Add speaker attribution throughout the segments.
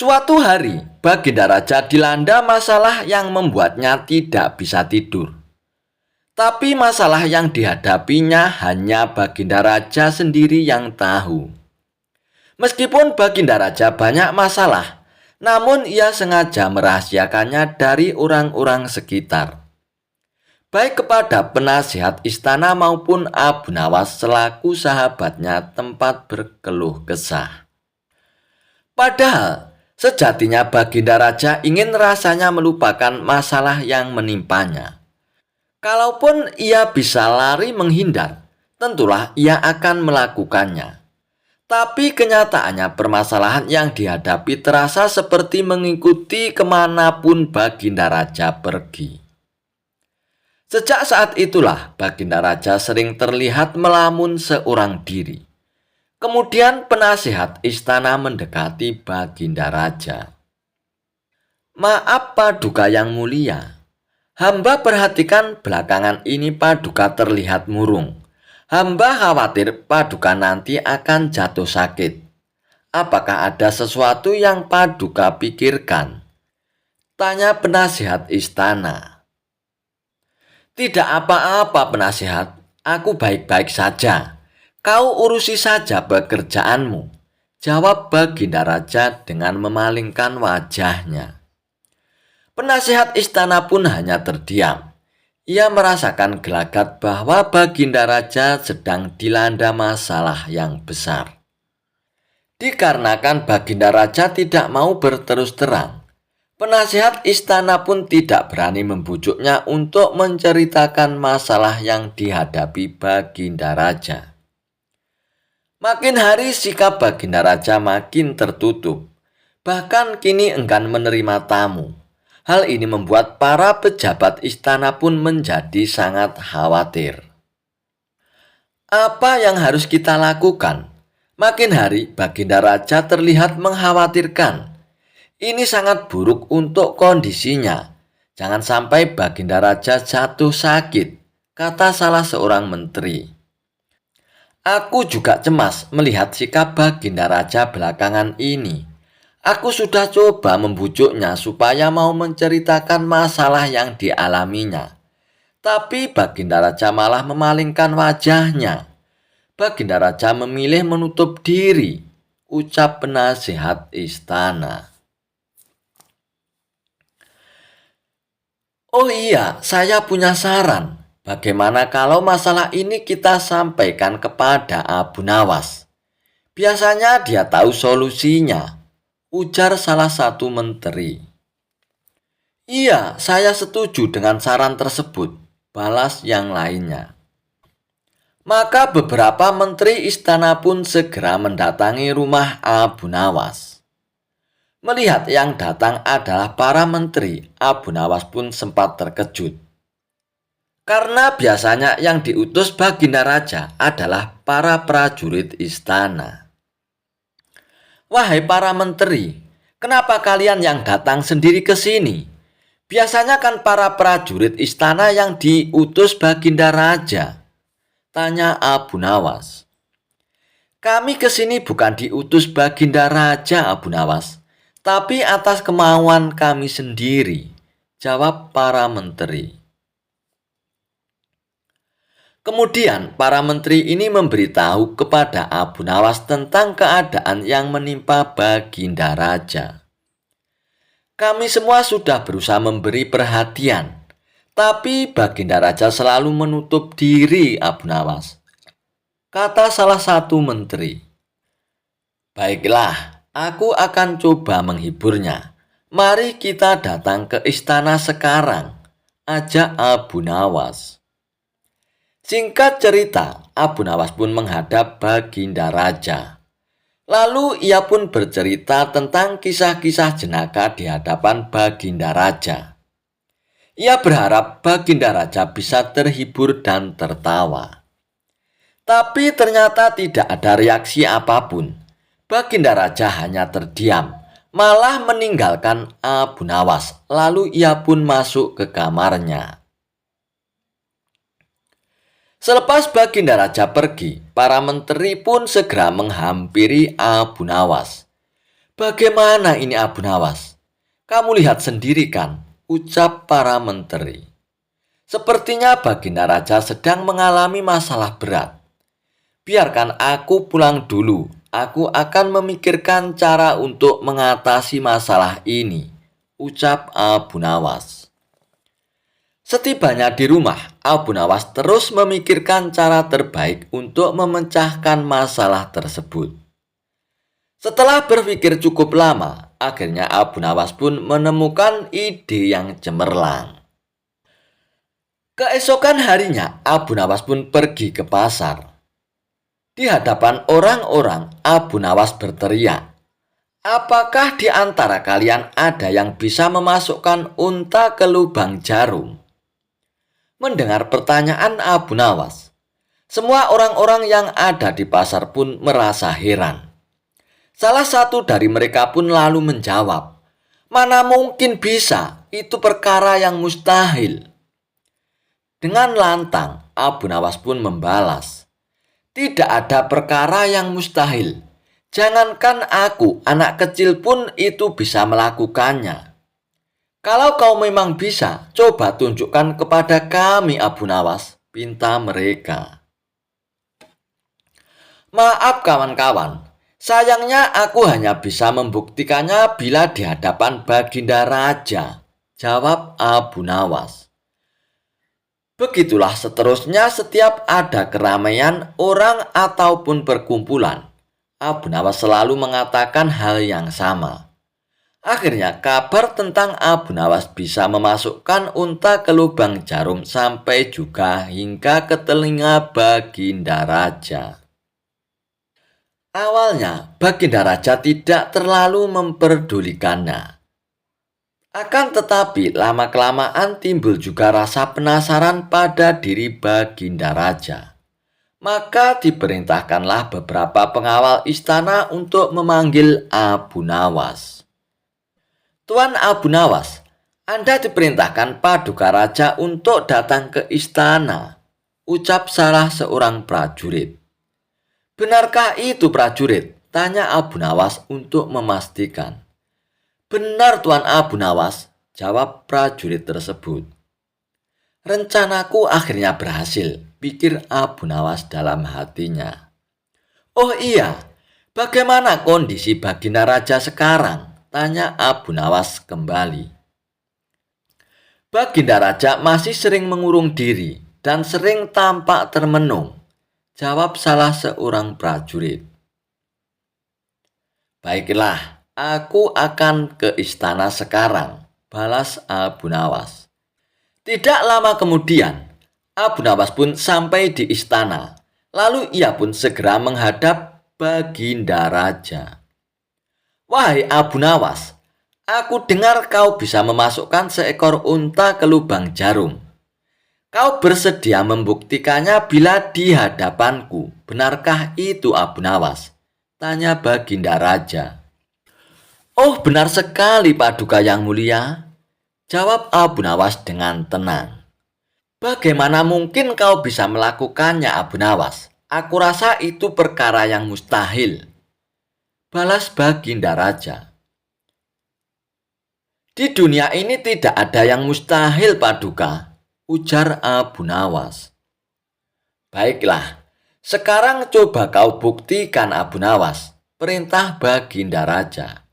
Speaker 1: Suatu hari, Baginda Raja dilanda masalah yang membuatnya tidak bisa tidur. Tapi masalah yang dihadapinya hanya Baginda Raja sendiri yang tahu. Meskipun Baginda Raja banyak masalah, namun ia sengaja merahasiakannya dari orang-orang sekitar. Baik kepada penasihat istana maupun Abu Nawas selaku sahabatnya tempat berkeluh kesah. Padahal, sejatinya Baginda Raja ingin rasanya melupakan masalah yang menimpanya. Kalaupun ia bisa lari menghindar, tentulah ia akan melakukannya. Tapi kenyataannya permasalahan yang dihadapi terasa seperti mengikuti kemanapun Baginda Raja pergi. Sejak saat itulah Baginda Raja sering terlihat melamun seorang diri. Kemudian penasihat istana mendekati Baginda Raja. "Maaf Paduka yang mulia, hamba perhatikan belakangan ini Paduka terlihat murung. Hamba khawatir Paduka nanti akan jatuh sakit. Apakah ada sesuatu yang Paduka pikirkan?" tanya penasihat istana. "Tidak apa-apa penasihat, aku baik-baik saja. Kau urusi saja pekerjaanmu," jawab Baginda Raja dengan memalingkan wajahnya. Penasihat istana pun hanya terdiam. Ia merasakan gelagat bahwa Baginda Raja sedang dilanda masalah yang besar. Dikarenakan Baginda Raja tidak mau berterus terang, penasihat istana pun tidak berani membujuknya untuk menceritakan masalah yang dihadapi Baginda Raja. Makin hari sikap Baginda Raja makin tertutup. Bahkan kini enggan menerima tamu. Hal ini membuat para pejabat istana pun menjadi sangat khawatir. Apa yang harus kita lakukan? Makin hari Baginda Raja terlihat mengkhawatirkan. Ini sangat buruk untuk kondisinya. Jangan sampai Baginda Raja jatuh sakit, kata salah seorang menteri. "Aku juga cemas melihat sikap Baginda Raja belakangan ini. Aku sudah coba membujuknya supaya mau menceritakan masalah yang dialaminya. Tapi Baginda Raja malah memalingkan wajahnya. Baginda Raja memilih menutup diri," ucap penasihat istana. "Oh iya, saya punya saran. Bagaimana kalau masalah ini kita sampaikan kepada Abu Nawas? Biasanya dia tahu solusinya," ujar salah satu menteri. "Iya, saya setuju dengan saran tersebut," balas yang lainnya. Maka beberapa menteri istana pun segera mendatangi rumah Abu Nawas. Melihat yang datang adalah para menteri, Abu Nawas pun sempat terkejut. Karena biasanya yang diutus Baginda Raja adalah para prajurit istana. "Wahai para menteri, kenapa kalian yang datang sendiri ke sini? Biasanya kan para prajurit istana yang diutus Baginda Raja," tanya Abu Nawas. "Kami ke sini bukan diutus Baginda Raja Abu Nawas, tapi atas kemauan kami sendiri," jawab para menteri. Kemudian para menteri ini memberitahu kepada Abu Nawas tentang keadaan yang menimpa Baginda Raja. "Kami semua sudah berusaha memberi perhatian, tapi Baginda Raja selalu menutup diri Abu Nawas," kata salah satu menteri. "Baiklah, aku akan coba menghiburnya. Mari kita datang ke istana sekarang," ajak Abu Nawas. Singkat cerita, Abu Nawas pun menghadap Baginda Raja. Lalu ia pun bercerita tentang kisah-kisah jenaka di hadapan Baginda Raja. Ia berharap Baginda Raja bisa terhibur dan tertawa. Tapi ternyata tidak ada reaksi apapun. Baginda Raja hanya terdiam, malah meninggalkan Abu Nawas. Lalu ia pun masuk ke kamarnya. Selepas Baginda Raja pergi, para menteri pun segera menghampiri Abu Nawas. Bagaimana ini Abu Nawas? Kamu lihat sendiri kan, ucap para menteri. Sepertinya Baginda Raja sedang mengalami masalah berat. Biarkan aku pulang dulu. Aku akan memikirkan cara untuk mengatasi masalah ini, ucap Abu Nawas. Setibanya di rumah, Abu Nawas terus memikirkan cara terbaik untuk memecahkan masalah tersebut. Setelah berpikir cukup lama, akhirnya Abu Nawas pun menemukan ide yang cemerlang. Keesokan harinya, Abu Nawas pun pergi ke pasar. Di hadapan orang-orang, Abu Nawas berteriak, "Apakah di antara kalian ada yang bisa memasukkan unta ke lubang jarum?" Mendengar pertanyaan Abu Nawas, semua orang-orang yang ada di pasar pun merasa heran. Salah satu dari mereka pun lalu menjawab, "Mana mungkin bisa, itu perkara yang mustahil." Dengan lantang, Abu Nawas pun membalas, "Tidak ada perkara yang mustahil. Jangankan aku, anak kecil pun itu bisa melakukannya. Kalau kau memang bisa, coba tunjukkan kepada kami Abu Nawas," pinta mereka. "Maaf kawan-kawan, sayangnya aku hanya bisa membuktikannya bila di hadapan Baginda Raja," jawab Abu Nawas. Begitulah seterusnya setiap ada keramaian orang ataupun perkumpulan. Abu Nawas selalu mengatakan hal yang sama. Akhirnya kabar tentang Abu Nawas bisa memasukkan unta ke lubang jarum sampai juga hingga ke telinga Baginda Raja. Awalnya Baginda Raja tidak terlalu memperdulikannya. Akan tetapi lama-kelamaan timbul juga rasa penasaran pada diri Baginda Raja. Maka diperintahkanlah beberapa pengawal istana untuk memanggil Abu Nawas. "Tuan Abu Nawas, Anda diperintahkan Paduka Raja untuk datang ke istana," ucap salah seorang prajurit. "Benarkah itu prajurit?" tanya Abu Nawas untuk memastikan. "Benar Tuan Abu Nawas," jawab prajurit tersebut. "Rencanaku akhirnya berhasil," pikir Abu Nawas dalam hatinya. "Oh iya, bagaimana kondisi Baginda Raja sekarang?" tanya Abu Nawas kembali. "Baginda Raja masih sering mengurung diri dan sering tampak termenung," jawab salah seorang prajurit. "Baiklah, aku akan ke istana sekarang," balas Abu Nawas. Tidak lama kemudian, Abu Nawas pun sampai di istana. Lalu ia pun segera menghadap Baginda Raja. "Wahai Abu Nawas, aku dengar kau bisa memasukkan seekor unta ke lubang jarum. Kau bersedia membuktikannya bila di hadapanku. Benarkah itu Abu Nawas?" tanya Baginda Raja. "Oh, benar sekali Paduka yang mulia," jawab Abu Nawas dengan tenang. "Bagaimana mungkin kau bisa melakukannya Abu Nawas? Aku rasa itu perkara yang mustahil," balas Baginda Raja. "Di dunia ini tidak ada yang mustahil Paduka," ujar Abu Nawas. "Baiklah, sekarang coba kau buktikan Abu Nawas," perintah Baginda Raja.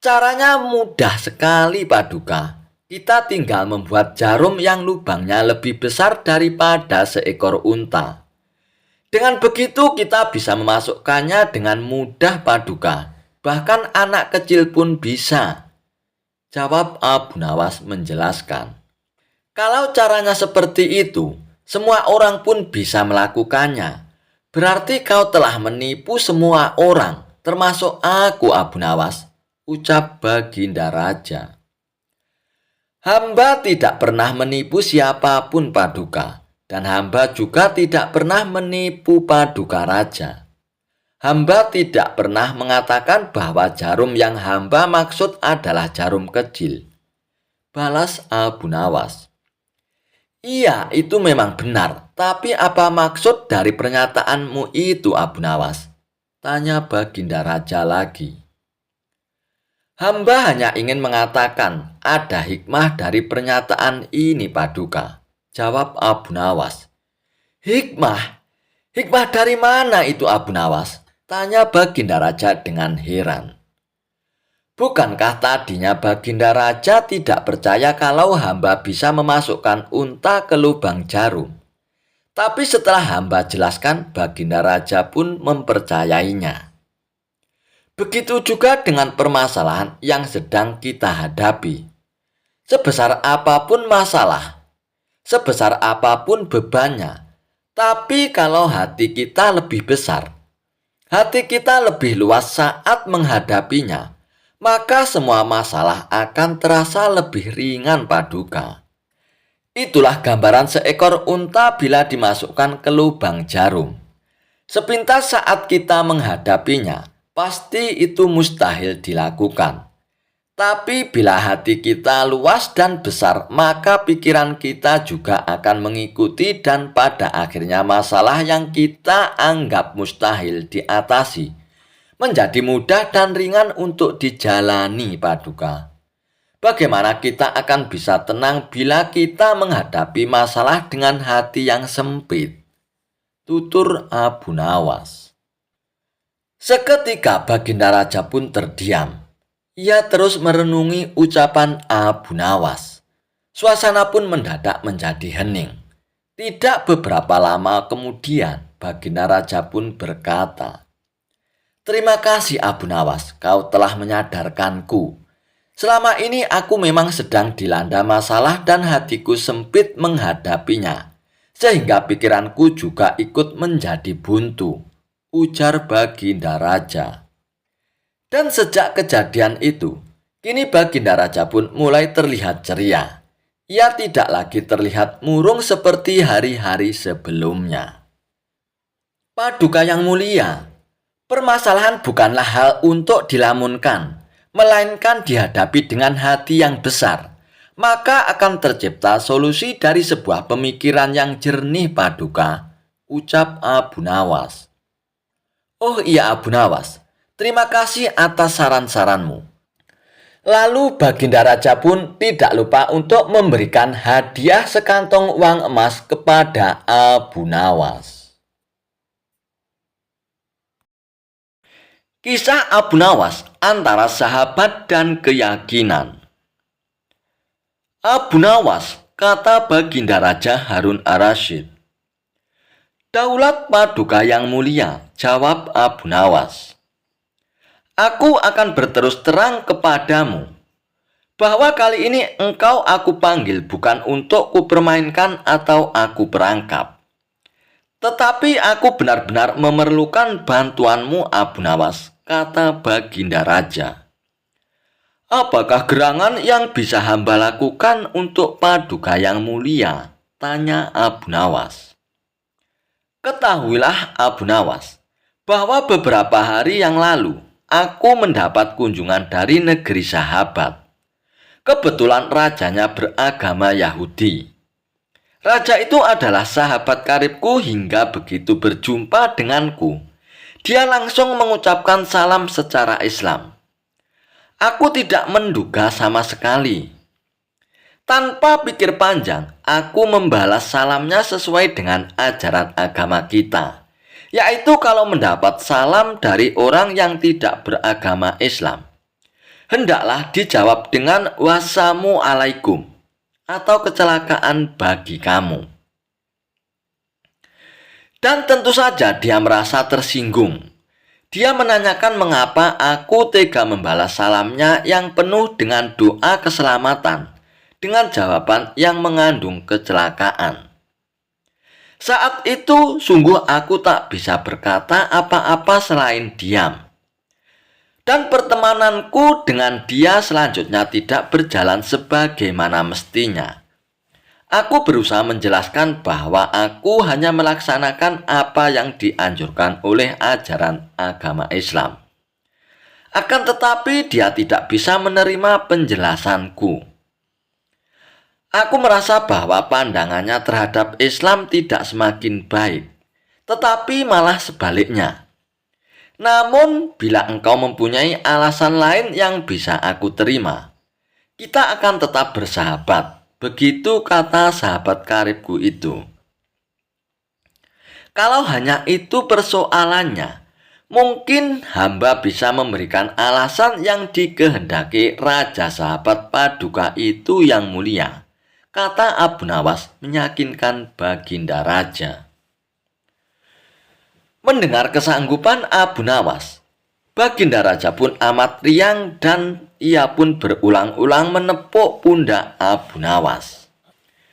Speaker 1: "Caranya mudah sekali Paduka. Kita tinggal membuat jarum yang lubangnya lebih besar daripada seekor unta. Dengan begitu kita bisa memasukkannya dengan mudah Paduka. Bahkan anak kecil pun bisa," jawab Abu Nawas menjelaskan. "Kalau caranya seperti itu, semua orang pun bisa melakukannya. Berarti kau telah menipu semua orang, termasuk aku Abu Nawas," ucap Baginda Raja. "Hamba tidak pernah menipu siapapun Paduka, dan hamba juga tidak pernah menipu Paduka Raja. Hamba tidak pernah mengatakan bahwa jarum yang hamba maksud adalah jarum kecil," balas Abu Nawas. "Iya, itu memang benar, tapi apa maksud dari pernyataanmu itu Abu Nawas?" tanya Baginda Raja lagi. Hamba hanya ingin mengatakan ada hikmah dari pernyataan ini, Paduka, jawab Abu Nawas. Hikmah? Hikmah dari mana itu, Abu Nawas? Tanya Baginda Raja dengan heran. Bukankah tadinya Baginda Raja tidak percaya kalau hamba bisa memasukkan unta ke lubang jarum? Tapi setelah hamba jelaskan, Baginda Raja pun mempercayainya. Begitu juga dengan permasalahan yang sedang kita hadapi. Sebesar apapun masalah, sebesar apapun bebannya, tapi kalau hati kita lebih besar, hati kita lebih luas saat menghadapinya, maka semua masalah akan terasa lebih ringan, Paduka. Itulah gambaran seekor unta bila dimasukkan ke lubang jarum. Sepintas saat kita menghadapinya, pasti itu mustahil dilakukan. Tapi bila hati kita luas dan besar, maka pikiran kita juga akan mengikuti dan pada akhirnya masalah yang kita anggap mustahil diatasi menjadi mudah dan ringan untuk dijalani, Paduka. Bagaimana kita akan bisa tenang bila kita menghadapi masalah dengan hati yang sempit? Tutur Abu Nawas. Seketika Baginda Raja pun terdiam. Ia terus merenungi ucapan Abu Nawas. Suasana pun mendadak menjadi hening. Tidak beberapa lama kemudian Baginda Raja pun berkata, "Terima kasih Abu Nawas, kau telah menyadarkanku. Selama ini aku memang sedang dilanda masalah dan hatiku sempit menghadapinya. Sehingga pikiranku juga ikut menjadi buntu," ujar Baginda Raja. Dan sejak kejadian itu, kini Baginda Raja pun mulai terlihat ceria. Ia tidak lagi terlihat murung seperti hari-hari sebelumnya. Paduka yang mulia, permasalahan bukanlah hal untuk dilamunkan, melainkan dihadapi dengan hati yang besar. Maka akan tercipta solusi dari sebuah pemikiran yang jernih, Paduka, ucap Abu Nawas. Oh iya Abu Nawas, terima kasih atas saran-saranmu. Lalu Baginda Raja pun tidak lupa untuk memberikan hadiah sekantong uang emas kepada Abu Nawas. Kisah Abu Nawas antara sahabat dan keyakinan. Abu Nawas, kata Baginda Raja Harun ar-Rasyid. Daulat Paduka yang mulia, jawab Abu Nawas. Aku akan berterus terang kepadamu bahwa kali ini engkau aku panggil bukan untuk kupermainkan atau aku perangkap. Tetapi aku benar-benar memerlukan bantuanmu Abu Nawas, kata Baginda Raja. Apakah gerangan yang bisa hamba lakukan untuk Paduka yang mulia? Tanya Abu Nawas. Ketahuilah Abu Nawas, bahwa beberapa hari yang lalu aku mendapat kunjungan dari negeri sahabat. Kebetulan rajanya beragama Yahudi. Raja itu adalah sahabat karibku hingga begitu berjumpa denganku, dia langsung mengucapkan salam secara Islam. Aku tidak menduga sama sekali. Tanpa pikir panjang, aku membalas salamnya sesuai dengan ajaran agama kita, yaitu kalau mendapat salam dari orang yang tidak beragama Islam, hendaklah dijawab dengan wassalamu alaikum atau kecelakaan bagi kamu. Dan tentu saja dia merasa tersinggung. Dia menanyakan mengapa aku tega membalas salamnya yang penuh dengan doa keselamatan dengan jawaban yang mengandung kecelakaan. Saat itu sungguh aku tak bisa berkata apa-apa selain diam. Dan pertemananku dengan dia selanjutnya tidak berjalan sebagaimana mestinya. Aku berusaha menjelaskan bahwa aku hanya melaksanakan apa yang dianjurkan oleh ajaran agama Islam. Akan tetapi dia tidak bisa menerima penjelasanku. Aku merasa bahwa pandangannya terhadap Islam tidak semakin baik, tetapi malah sebaliknya. Namun, bila engkau mempunyai alasan lain yang bisa aku terima, kita akan tetap bersahabat. Begitu kata sahabat karibku itu. Kalau hanya itu persoalannya, mungkin hamba bisa memberikan alasan yang dikehendaki Raja Sahabat Paduka itu yang mulia, kata Abu Nawas meyakinkan Baginda Raja. Mendengar kesanggupan Abu Nawas, Baginda Raja pun amat riang dan ia pun berulang-ulang menepuk pundak Abu Nawas.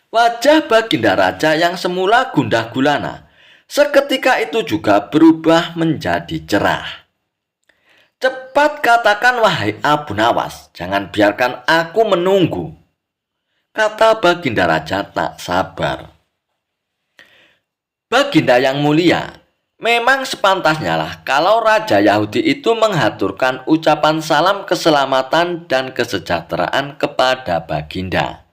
Speaker 1: Wajah Baginda Raja yang semula gundah gulana seketika itu juga berubah menjadi cerah. Cepat katakan wahai Abu Nawas, jangan biarkan aku menunggu, kata Baginda Raja tak sabar. Baginda yang mulia, memang sepantasnya lah kalau Raja Yahudi itu menghaturkan ucapan salam keselamatan dan kesejahteraan kepada Baginda.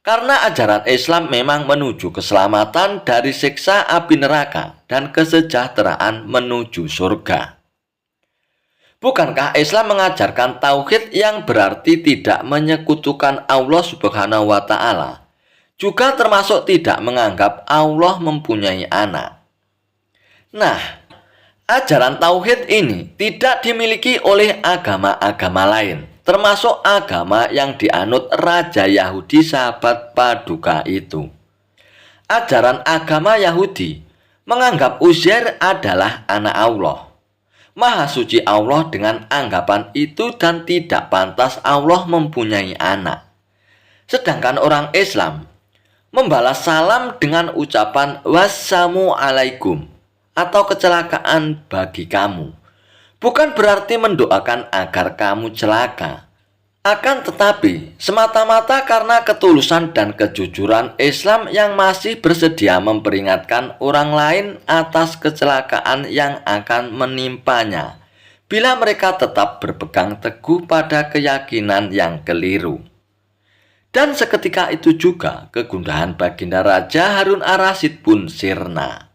Speaker 1: Karena ajaran Islam memang menuju keselamatan dari siksa api neraka dan kesejahteraan menuju surga. Bukankah Islam mengajarkan tauhid yang berarti tidak menyekutukan Allah Subhanahu wa Ta'ala, juga termasuk tidak menganggap Allah mempunyai anak? Nah, ajaran tauhid ini tidak dimiliki oleh agama-agama lain, termasuk agama yang dianut Raja Yahudi Sahabat Paduka itu. Ajaran agama Yahudi menganggap Uzair adalah anak Allah. Maha suci Allah dengan anggapan itu dan tidak pantas Allah mempunyai anak. Sedangkan orang Islam membalas salam dengan ucapan wassalamu alaikum atau kecelakaan bagi kamu. Bukan berarti mendoakan agar kamu celaka. Akan tetapi, semata-mata karena ketulusan dan kejujuran Islam yang masih bersedia memperingatkan orang lain atas kecelakaan yang akan menimpanya, bila mereka tetap berpegang teguh pada keyakinan yang keliru. Dan seketika itu juga kegundahan Baginda Raja Harun ar-Rasyid pun sirna.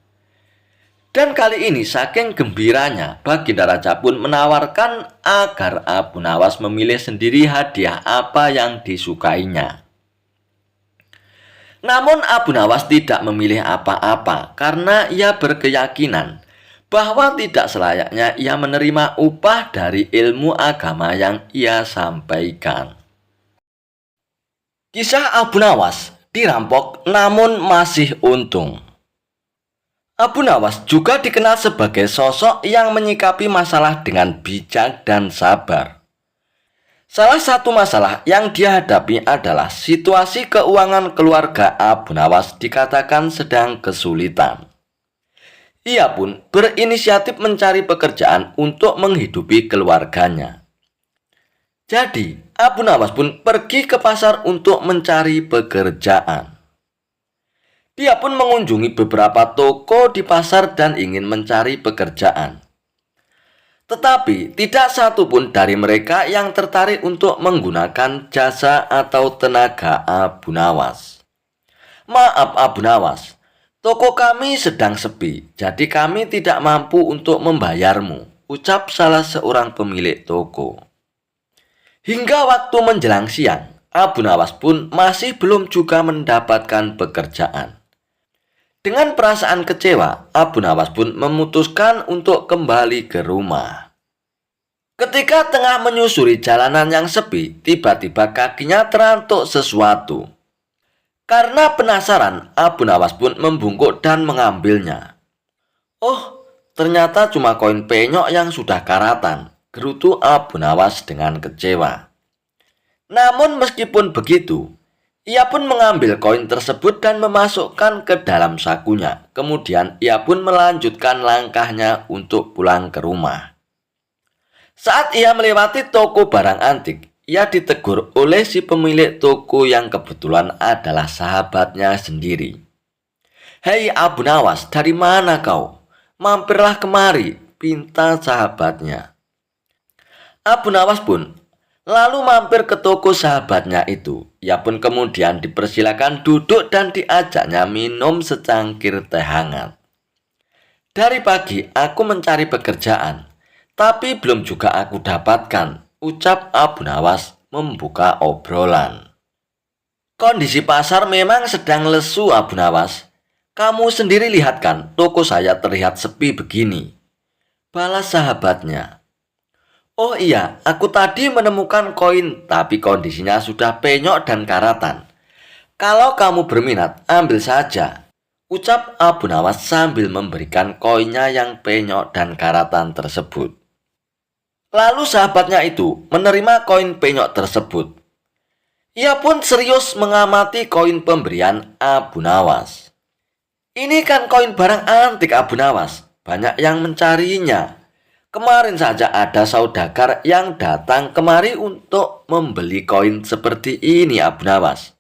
Speaker 1: Dan kali ini saking gembiranya, Baginda Raja pun menawarkan agar Abu Nawas memilih sendiri hadiah apa yang disukainya. Namun Abu Nawas tidak memilih apa-apa karena ia berkeyakinan bahwa tidak selayaknya ia menerima upah dari ilmu agama yang ia sampaikan. Kisah Abu Nawas dirampok namun masih untung. Abu Nawas juga dikenal sebagai sosok yang menyikapi masalah dengan bijak dan sabar. Salah satu masalah yang dia hadapi adalah situasi keuangan keluarga Abu Nawas dikatakan sedang kesulitan. Ia pun berinisiatif mencari pekerjaan untuk menghidupi keluarganya. Jadi, Abu Nawas pun pergi ke pasar untuk mencari pekerjaan. Dia pun mengunjungi beberapa toko di pasar dan ingin mencari pekerjaan. Tetapi tidak satu pun dari mereka yang tertarik untuk menggunakan jasa atau tenaga Abu Nawas. Maaf Abu Nawas, toko kami sedang sepi, jadi kami tidak mampu untuk membayarmu, ucap salah seorang pemilik toko. Hingga waktu menjelang siang, Abu Nawas pun masih belum juga mendapatkan pekerjaan. Dengan perasaan kecewa, Abu Nawas pun memutuskan untuk kembali ke rumah. Ketika tengah menyusuri jalanan yang sepi, tiba-tiba kakinya terantuk sesuatu. Karena penasaran, Abu Nawas pun membungkuk dan mengambilnya. Oh, ternyata cuma koin penyok yang sudah karatan, gerutu Abu Nawas dengan kecewa. Namun meskipun begitu, ia pun mengambil koin tersebut dan memasukkan ke dalam sakunya. Kemudian ia pun melanjutkan langkahnya untuk pulang ke rumah. Saat ia melewati toko barang antik, ia ditegur oleh si pemilik toko yang kebetulan adalah sahabatnya sendiri. Hei Abu Nawas, dari mana kau? Mampirlah kemari, pinta sahabatnya. Abu Nawas pun lalu mampir ke toko sahabatnya itu. Ia pun kemudian dipersilakan duduk dan diajaknya minum secangkir teh hangat. Dari pagi aku mencari pekerjaan. Tapi belum juga aku dapatkan, ucap Abu Nawas membuka obrolan. Kondisi pasar memang sedang lesu, Abu Nawas. Kamu sendiri lihat kan, toko saya terlihat sepi begini, balas sahabatnya. Oh iya, aku tadi menemukan koin, tapi kondisinya sudah penyok dan karatan. Kalau kamu berminat, ambil saja, ucap Abu Nawas sambil memberikan koinnya yang penyok dan karatan tersebut. Lalu sahabatnya itu menerima koin penyok tersebut. Ia pun serius mengamati koin pemberian Abu Nawas. Ini kan koin barang antik, Abu Nawas. Banyak yang mencarinya. Kemarin saja ada saudagar yang datang kemari untuk membeli koin seperti ini, Abu Nawas.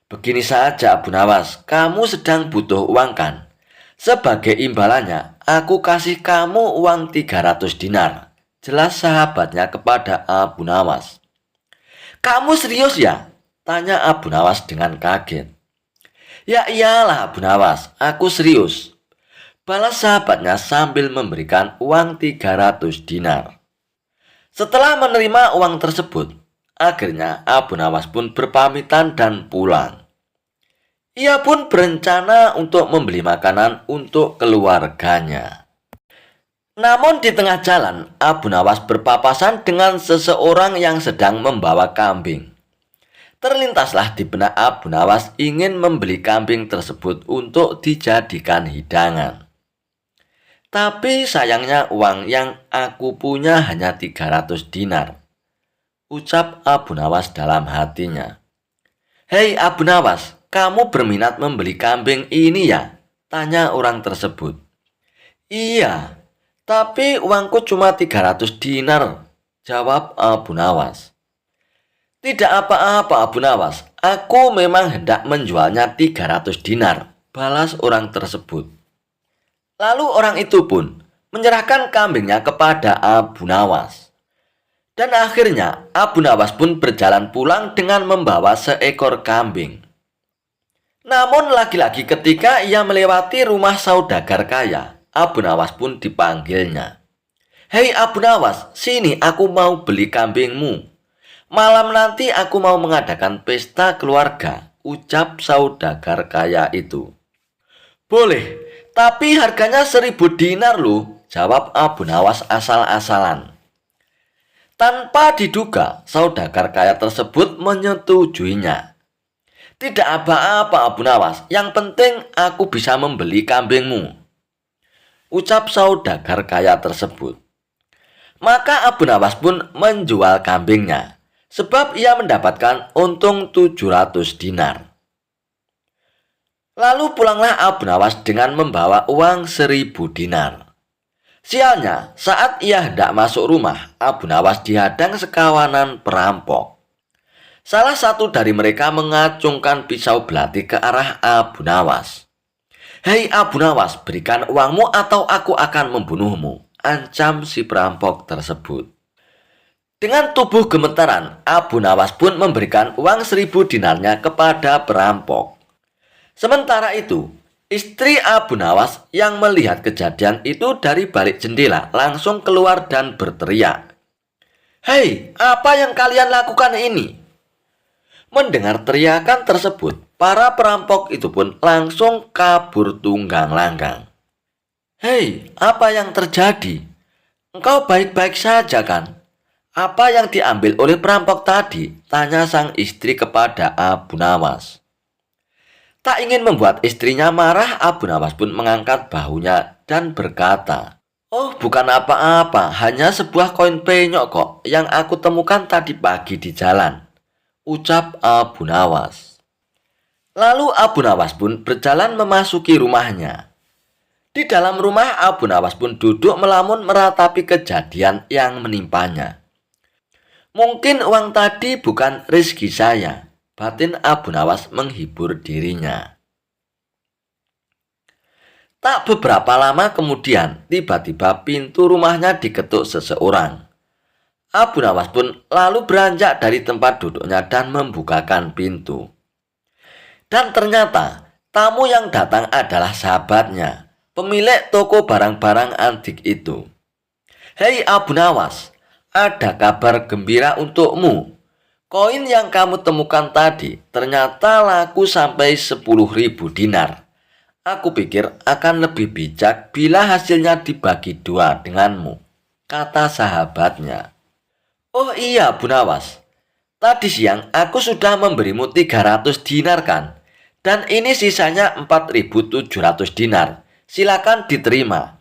Speaker 1: Begini saja, Abu Nawas, kamu sedang butuh uang kan? Sebagai imbalannya, aku kasih kamu uang 300 dinar. Jelas sahabatnya kepada Abu Nawas. Kamu serius ya? Tanya Abu Nawas dengan kaget. Ya iyalah Abu Nawas, aku serius, balas sahabatnya sambil memberikan uang 300 dinar. Setelah menerima uang tersebut, akhirnya Abu Nawas pun berpamitan dan pulang. Ia pun berencana untuk membeli makanan untuk keluarganya. Namun di tengah jalan, Abu Nawas berpapasan dengan seseorang yang sedang membawa kambing. Terlintaslah di benak Abu Nawas ingin membeli kambing tersebut untuk dijadikan hidangan. Tapi sayangnya uang yang aku punya hanya 300 dinar, ucap Abu Nawas dalam hatinya. Hei Abu Nawas, kamu berminat membeli kambing ini ya? Tanya orang tersebut. Iya, tapi uangku cuma 300 dinar, jawab Abu Nawas. Tidak apa-apa Abu Nawas, aku memang hendak menjualnya 300 dinar, balas orang tersebut. Lalu orang itu pun menyerahkan kambingnya kepada Abu Nawas. Dan akhirnya Abu Nawas pun berjalan pulang dengan membawa seekor kambing. Namun lagi-lagi ketika ia melewati rumah saudagar kaya, Abu Nawas pun dipanggilnya. Hei Abu Nawas, sini aku mau beli kambingmu. Malam nanti aku mau mengadakan pesta keluarga, ucap saudagar kaya itu. Boleh, tapi harganya 1000 dinar loh, jawab Abu Nawas asal-asalan. Tanpa diduga, saudagar kaya tersebut menyetujuinya. Tidak apa-apa Abu Nawas, yang penting aku bisa membeli kambingmu, ucap saudagar kaya tersebut. Maka Abu Nawas pun menjual kambingnya, sebab ia mendapatkan untung 700 dinar. Lalu pulanglah Abu Nawas dengan membawa uang 1000 dinar. Sialnya, saat ia hendak masuk rumah, Abu Nawas dihadang sekawanan perampok. Salah satu dari mereka mengacungkan pisau belati ke arah Abu Nawas. Hei Abu Nawas, berikan uangmu atau aku akan membunuhmu, ancam si perampok tersebut. Dengan tubuh gemetaran, Abu Nawas pun memberikan uang 1000 dinarnya kepada perampok. Sementara itu, istri Abu Nawas yang melihat kejadian itu dari balik jendela langsung keluar dan berteriak. Hei, apa yang kalian lakukan ini? Mendengar teriakan tersebut, para perampok itu pun langsung kabur tunggang langgang. Hei, apa yang terjadi? Engkau baik-baik saja kan? Apa yang diambil oleh perampok tadi? Tanya sang istri kepada Abu Nawas. Tak ingin membuat istrinya marah, Abu Nawas pun mengangkat bahunya dan berkata, Oh, bukan apa-apa, hanya sebuah koin penyok kok yang aku temukan tadi pagi di jalan, ucap Abu Nawas. Lalu Abu Nawas pun berjalan memasuki rumahnya. Di dalam rumah, Abu Nawas pun duduk melamun meratapi kejadian yang menimpanya. Mungkin uang tadi bukan rezeki saya, batin Abu Nawas menghibur dirinya. Tak beberapa lama kemudian, tiba-tiba pintu rumahnya diketuk seseorang. Abu Nawas pun lalu beranjak dari tempat duduknya dan membukakan pintu. Dan ternyata tamu yang datang adalah sahabatnya, pemilik toko barang-barang antik itu. Hei Abu Nawas, ada kabar gembira untukmu. Koin yang kamu temukan tadi ternyata laku sampai 10.000 dinar. Aku pikir akan lebih bijak bila hasilnya dibagi dua denganmu, kata sahabatnya. Oh iya Bu Nawas, tadi siang aku sudah memberimu 300 dinar kan? Dan ini sisanya 4.700 dinar. Silakan diterima,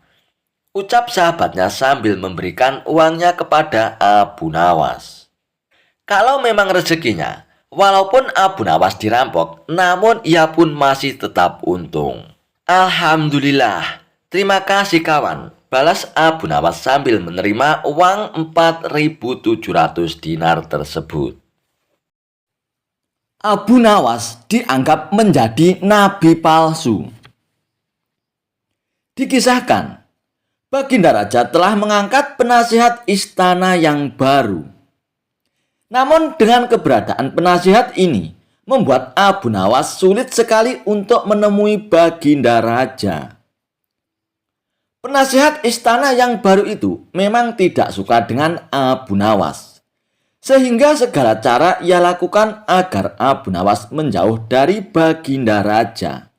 Speaker 1: ucap sahabatnya sambil memberikan uangnya kepada Abu Nawas. Kalau memang rezekinya, walaupun Abu Nawas dirampok, namun ia pun masih tetap untung. Alhamdulillah, terima kasih kawan, balas Abu Nawas sambil menerima uang 4.700 dinar tersebut.
Speaker 2: Abu Nawas dianggap menjadi nabi palsu. Dikisahkan, Baginda Raja telah mengangkat penasihat istana yang baru. Namun dengan keberadaan penasihat ini membuat Abu Nawas sulit sekali untuk menemui Baginda Raja. Penasihat istana yang baru itu memang tidak suka dengan Abu Nawas, sehingga segala cara ia lakukan agar Abu Nawas menjauh dari Baginda Raja.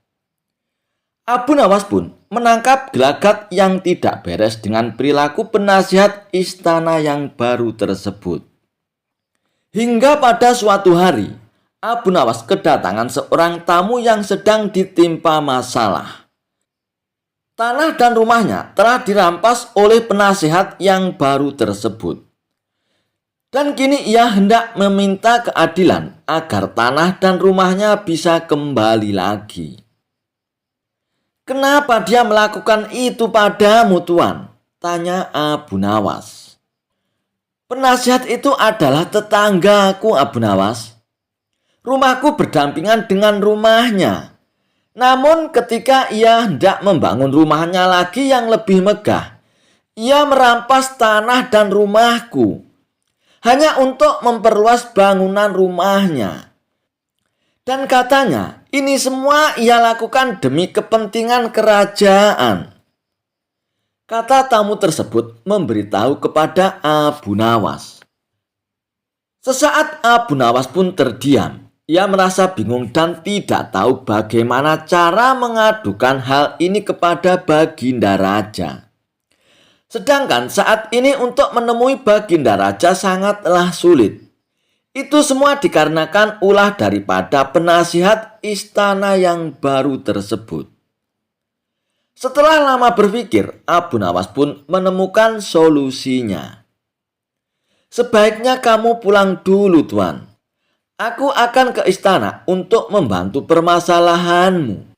Speaker 2: Abu Nawas pun menangkap gelagat yang tidak beres dengan perilaku penasihat istana yang baru tersebut. Hingga pada suatu hari, Abu Nawas kedatangan seorang tamu yang sedang ditimpa masalah. Tanah dan rumahnya telah dirampas oleh penasihat yang baru tersebut. Dan kini ia hendak meminta keadilan agar tanah dan rumahnya bisa kembali lagi. Kenapa dia melakukan itu padamu, Tuan? Tanya Abu Nawas. Penasihat itu adalah tetanggaku, Abu Nawas. Rumahku berdampingan dengan rumahnya. Namun ketika ia hendak membangun rumahnya lagi yang lebih megah, ia merampas tanah dan rumahku hanya untuk memperluas bangunan rumahnya. Dan katanya, ini semua ia lakukan demi kepentingan kerajaan. Kata tamu tersebut memberitahu kepada Abu Nawas. Sesaat Abu Nawas pun terdiam. Ia merasa bingung dan tidak tahu bagaimana cara mengadukan hal ini kepada Baginda Raja. Sedangkan saat ini untuk menemui Baginda Raja sangatlah sulit. Itu semua dikarenakan ulah daripada penasihat istana yang baru tersebut. Setelah lama berpikir, Abu Nawas pun menemukan solusinya. Sebaiknya kamu pulang dulu, Tuan. Aku akan ke istana untuk membantu permasalahanmu,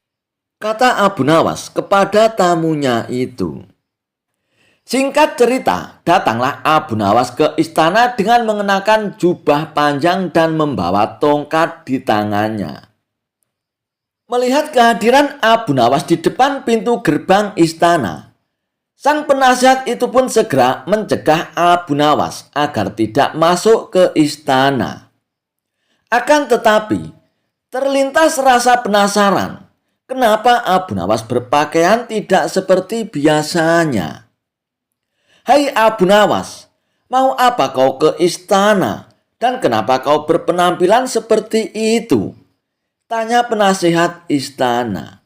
Speaker 2: kata Abu Nawas kepada tamunya itu. Singkat cerita, datanglah Abu Nawas ke istana dengan mengenakan jubah panjang dan membawa tongkat di tangannya. Melihat kehadiran Abu Nawas di depan pintu gerbang istana, sang penasihat itu pun segera mencegah Abu Nawas agar tidak masuk ke istana. Akan tetapi, terlintas rasa penasaran, kenapa Abu Nawas berpakaian tidak seperti biasanya. Hai Abu Nawas, mau apa kau ke istana dan kenapa kau berpenampilan seperti itu? Tanya penasihat istana.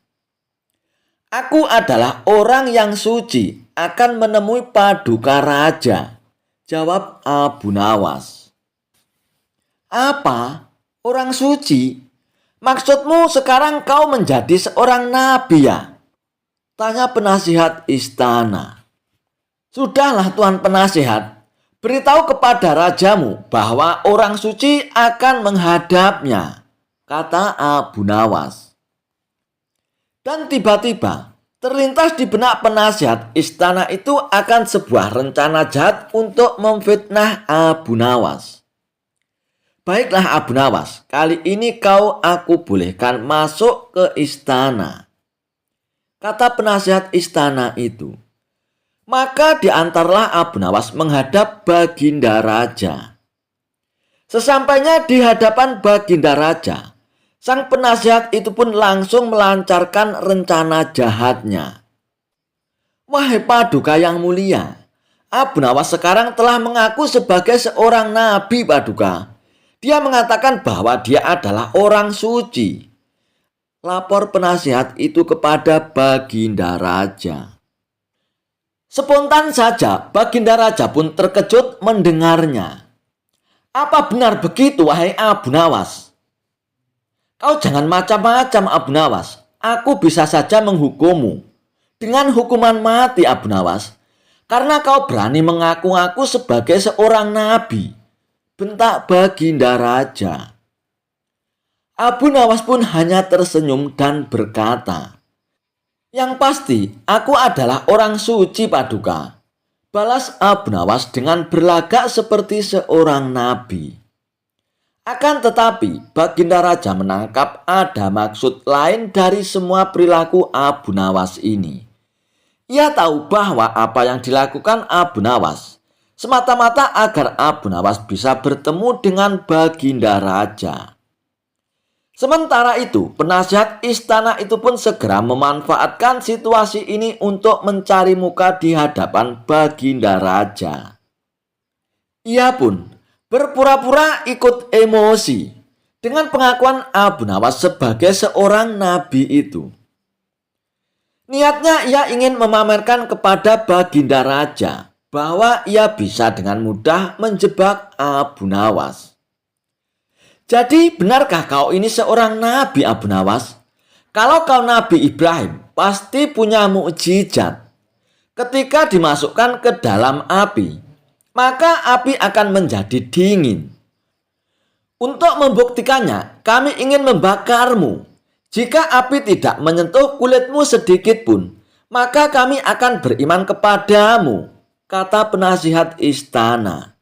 Speaker 2: Aku adalah orang yang suci, akan menemui paduka raja, jawab Abu Nawas. Apa? Orang suci? Maksudmu sekarang kau menjadi seorang nabi ya? Tanya penasihat istana. Sudahlah Tuan penasihat, beritahu kepada rajamu bahwa orang suci akan menghadapnya, kata Abu Nawas. Dan tiba-tiba terlintas di benak penasihat istana itu akan sebuah rencana jahat untuk memfitnah Abu Nawas. Baiklah Abu Nawas, kali ini aku bolehkan masuk ke istana, kata penasihat istana itu. Maka diantarlah Abu Nawas menghadap Baginda Raja. Sesampainya di hadapan Baginda Raja, sang penasihat itu pun langsung melancarkan rencana jahatnya. Wahai paduka yang mulia, Abu Nawas sekarang telah mengaku sebagai seorang nabi, Paduka. Dia mengatakan bahwa dia adalah orang suci. Lapor penasihat itu kepada Baginda Raja. Spontan saja Baginda Raja pun terkejut mendengarnya. Apa benar begitu, wahai Abu Nawas? Kau jangan macam-macam, Abu Nawas. Aku bisa saja menghukummu dengan hukuman mati, Abu Nawas, karena kau berani mengaku-ngaku sebagai seorang nabi, bentak Baginda Raja. Abu Nawas pun hanya tersenyum dan berkata, "Yang pasti, aku adalah orang suci, Paduka," balas Abu Nawas dengan berlagak seperti seorang nabi. Akan tetapi, Baginda Raja menangkap ada maksud lain dari semua perilaku Abu Nawas ini. Ia tahu bahwa apa yang dilakukan Abu Nawas semata-mata agar Abu Nawas bisa bertemu dengan Baginda Raja. Sementara itu, penasihat istana itu pun segera memanfaatkan situasi ini untuk mencari muka di hadapan Baginda Raja. Ia pun berpura-pura ikut emosi dengan pengakuan Abu Nawas sebagai seorang nabi itu. Niatnya ia ingin memamerkan kepada Baginda Raja bahwa ia bisa dengan mudah menjebak Abu Nawas. Jadi benarkah kau ini seorang nabi, Abu Nawas? Kalau kau Nabi Ibrahim pasti punya mukjizat. Ketika dimasukkan ke dalam api, maka api akan menjadi dingin. Untuk membuktikannya, kami ingin membakarmu. Jika api tidak menyentuh kulitmu sedikit pun, maka kami akan beriman kepadamu, kata penasihat istana.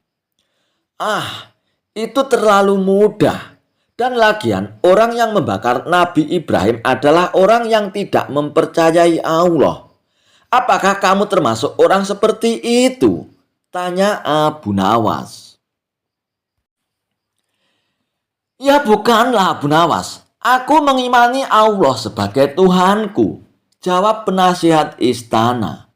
Speaker 2: Ah, itu terlalu mudah. Dan lagian, orang yang membakar Nabi Ibrahim adalah orang yang tidak mempercayai Allah. Apakah kamu termasuk orang seperti itu? Tanya Abu Nawas. Ya bukanlah, Abu Nawas. Aku mengimani Allah sebagai Tuhanku, jawab penasihat istana.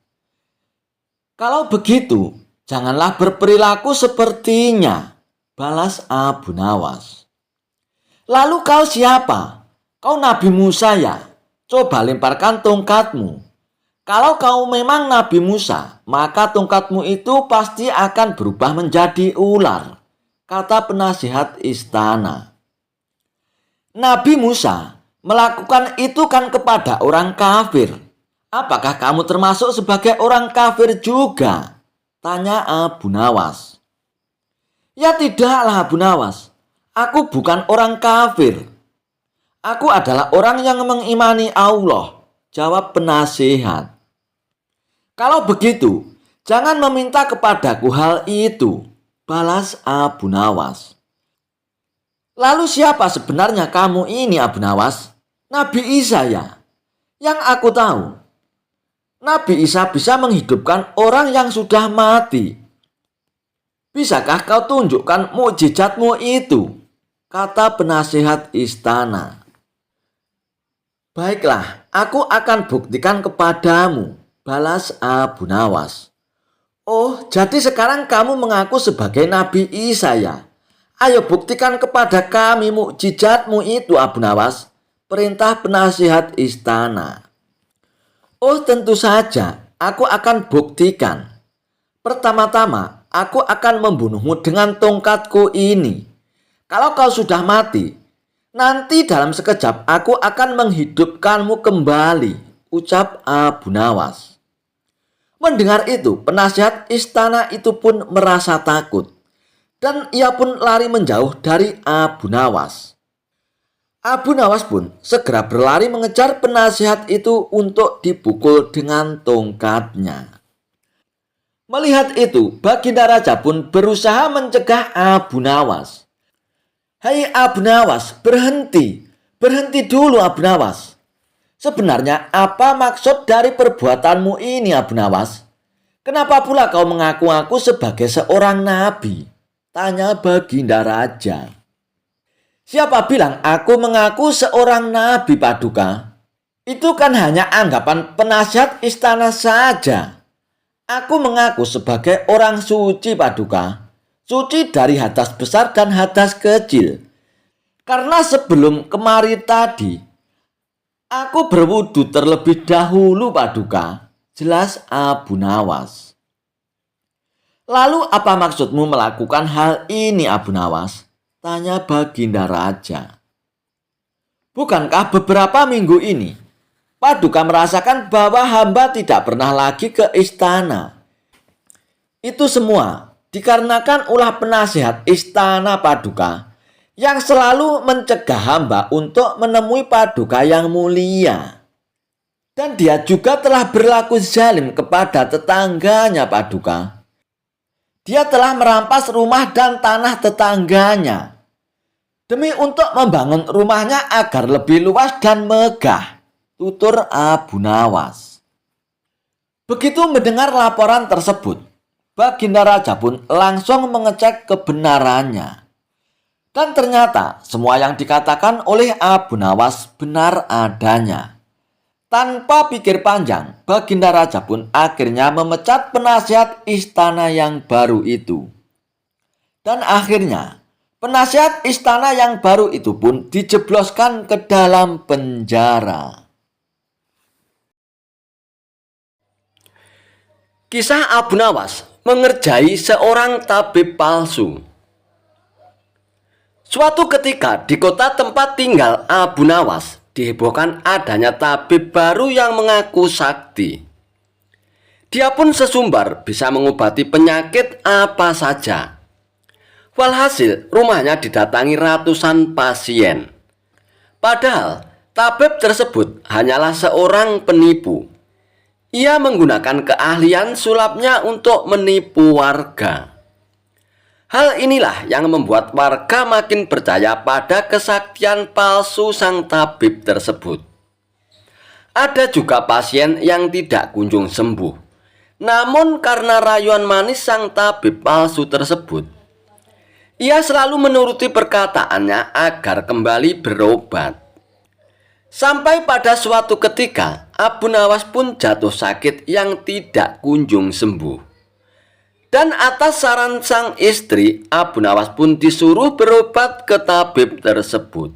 Speaker 2: Kalau begitu, janganlah berperilaku sepertinya, balas Abu Nawas. Lalu kau siapa? Kau Nabi Musa ya? Coba lemparkan tongkatmu. Kalau kau memang Nabi Musa, maka tongkatmu itu pasti akan berubah menjadi ular, kata penasihat istana. Nabi Musa melakukan itu kan kepada orang kafir. Apakah kamu termasuk sebagai orang kafir juga? Tanya Abu Nawas. Ya tidaklah, Abu Nawas. Aku bukan orang kafir. Aku adalah orang yang mengimani Allah, jawab penasihat. Kalau begitu, jangan meminta kepadaku hal itu, balas Abu Nawas. Lalu siapa sebenarnya kamu ini, Abu Nawas? Nabi Isa ya? Yang aku tahu, Nabi Isa bisa menghidupkan orang yang sudah mati. Bisakah kau tunjukkan mukjizatmu itu? Kata penasihat istana. Baiklah, aku akan buktikan kepadamu, balas Abu Nawas. Oh, jadi sekarang kamu mengaku sebagai Nabi Isa ya? Ayo buktikan kepada kami mukjizatmu itu, Abu Nawas, perintah penasihat istana. Oh, tentu saja, aku akan buktikan. Pertama-tama, aku akan membunuhmu dengan tongkatku ini. Kalau kau sudah mati, nanti dalam sekejap aku akan menghidupkanmu kembali, ucap Abu Nawas. Mendengar itu, penasihat istana itu pun merasa takut. Dan ia pun lari menjauh dari Abu Nawas. Abu Nawas pun segera berlari mengejar penasihat itu untuk dipukul dengan tongkatnya. Melihat itu, Baginda Raja pun berusaha mencegah Abu Nawas. Hai Abu Nawas, berhenti. Berhenti dulu, Abu Nawas. Sebenarnya apa maksud dari perbuatanmu ini, Abu Nawas? Kenapa pula kau mengaku-ngaku sebagai seorang nabi? Tanya Baginda Raja. Siapa bilang aku mengaku seorang nabi, Paduka? Itu kan hanya anggapan penasihat istana saja. Aku mengaku sebagai orang suci, Paduka. Suci dari hadas besar dan hadas kecil. Karena sebelum kemari tadi, aku berwudu terlebih dahulu, Paduka. Jelas Abu Nawas. Lalu apa maksudmu melakukan hal ini, Abu Nawas? Tanya Baginda Raja. Bukankah beberapa minggu ini Paduka merasakan bahwa hamba tidak pernah lagi ke istana? Itu semua dikarenakan ulah penasihat istana Paduka yang selalu mencegah hamba untuk menemui Paduka yang mulia. Dan dia juga telah berlaku zalim kepada tetangganya, Paduka. Dia telah merampas rumah dan tanah tetangganya demi untuk membangun rumahnya agar lebih luas dan megah, tutur Abu Nawas. Begitu mendengar laporan tersebut, Baginda Raja pun langsung mengecek kebenarannya. Dan ternyata semua yang dikatakan oleh Abu Nawas benar adanya. Tanpa pikir panjang, Baginda Raja pun akhirnya memecat penasihat istana yang baru itu. Dan akhirnya, penasihat istana yang baru itu pun dijebloskan ke dalam penjara.
Speaker 1: Kisah Abu Nawas mengerjai seorang tabib palsu. Suatu ketika di kota tempat tinggal Abu Nawas dihebohkan adanya tabib baru yang mengaku sakti. Dia pun sesumbar bisa mengobati penyakit apa saja. Walhasil rumahnya didatangi ratusan pasien. Padahal tabib tersebut hanyalah seorang penipu. Ia menggunakan keahlian sulapnya untuk menipu warga. Hal inilah yang membuat warga makin percaya pada kesaktian palsu sang tabib tersebut. Ada juga pasien yang tidak kunjung sembuh. Namun karena rayuan manis sang tabib palsu tersebut, ia selalu menuruti perkataannya agar kembali berobat. Sampai pada suatu ketika, Abu Nawas pun jatuh sakit yang tidak kunjung sembuh. Dan atas saran sang istri, Abu Nawas pun disuruh berobat ke tabib tersebut.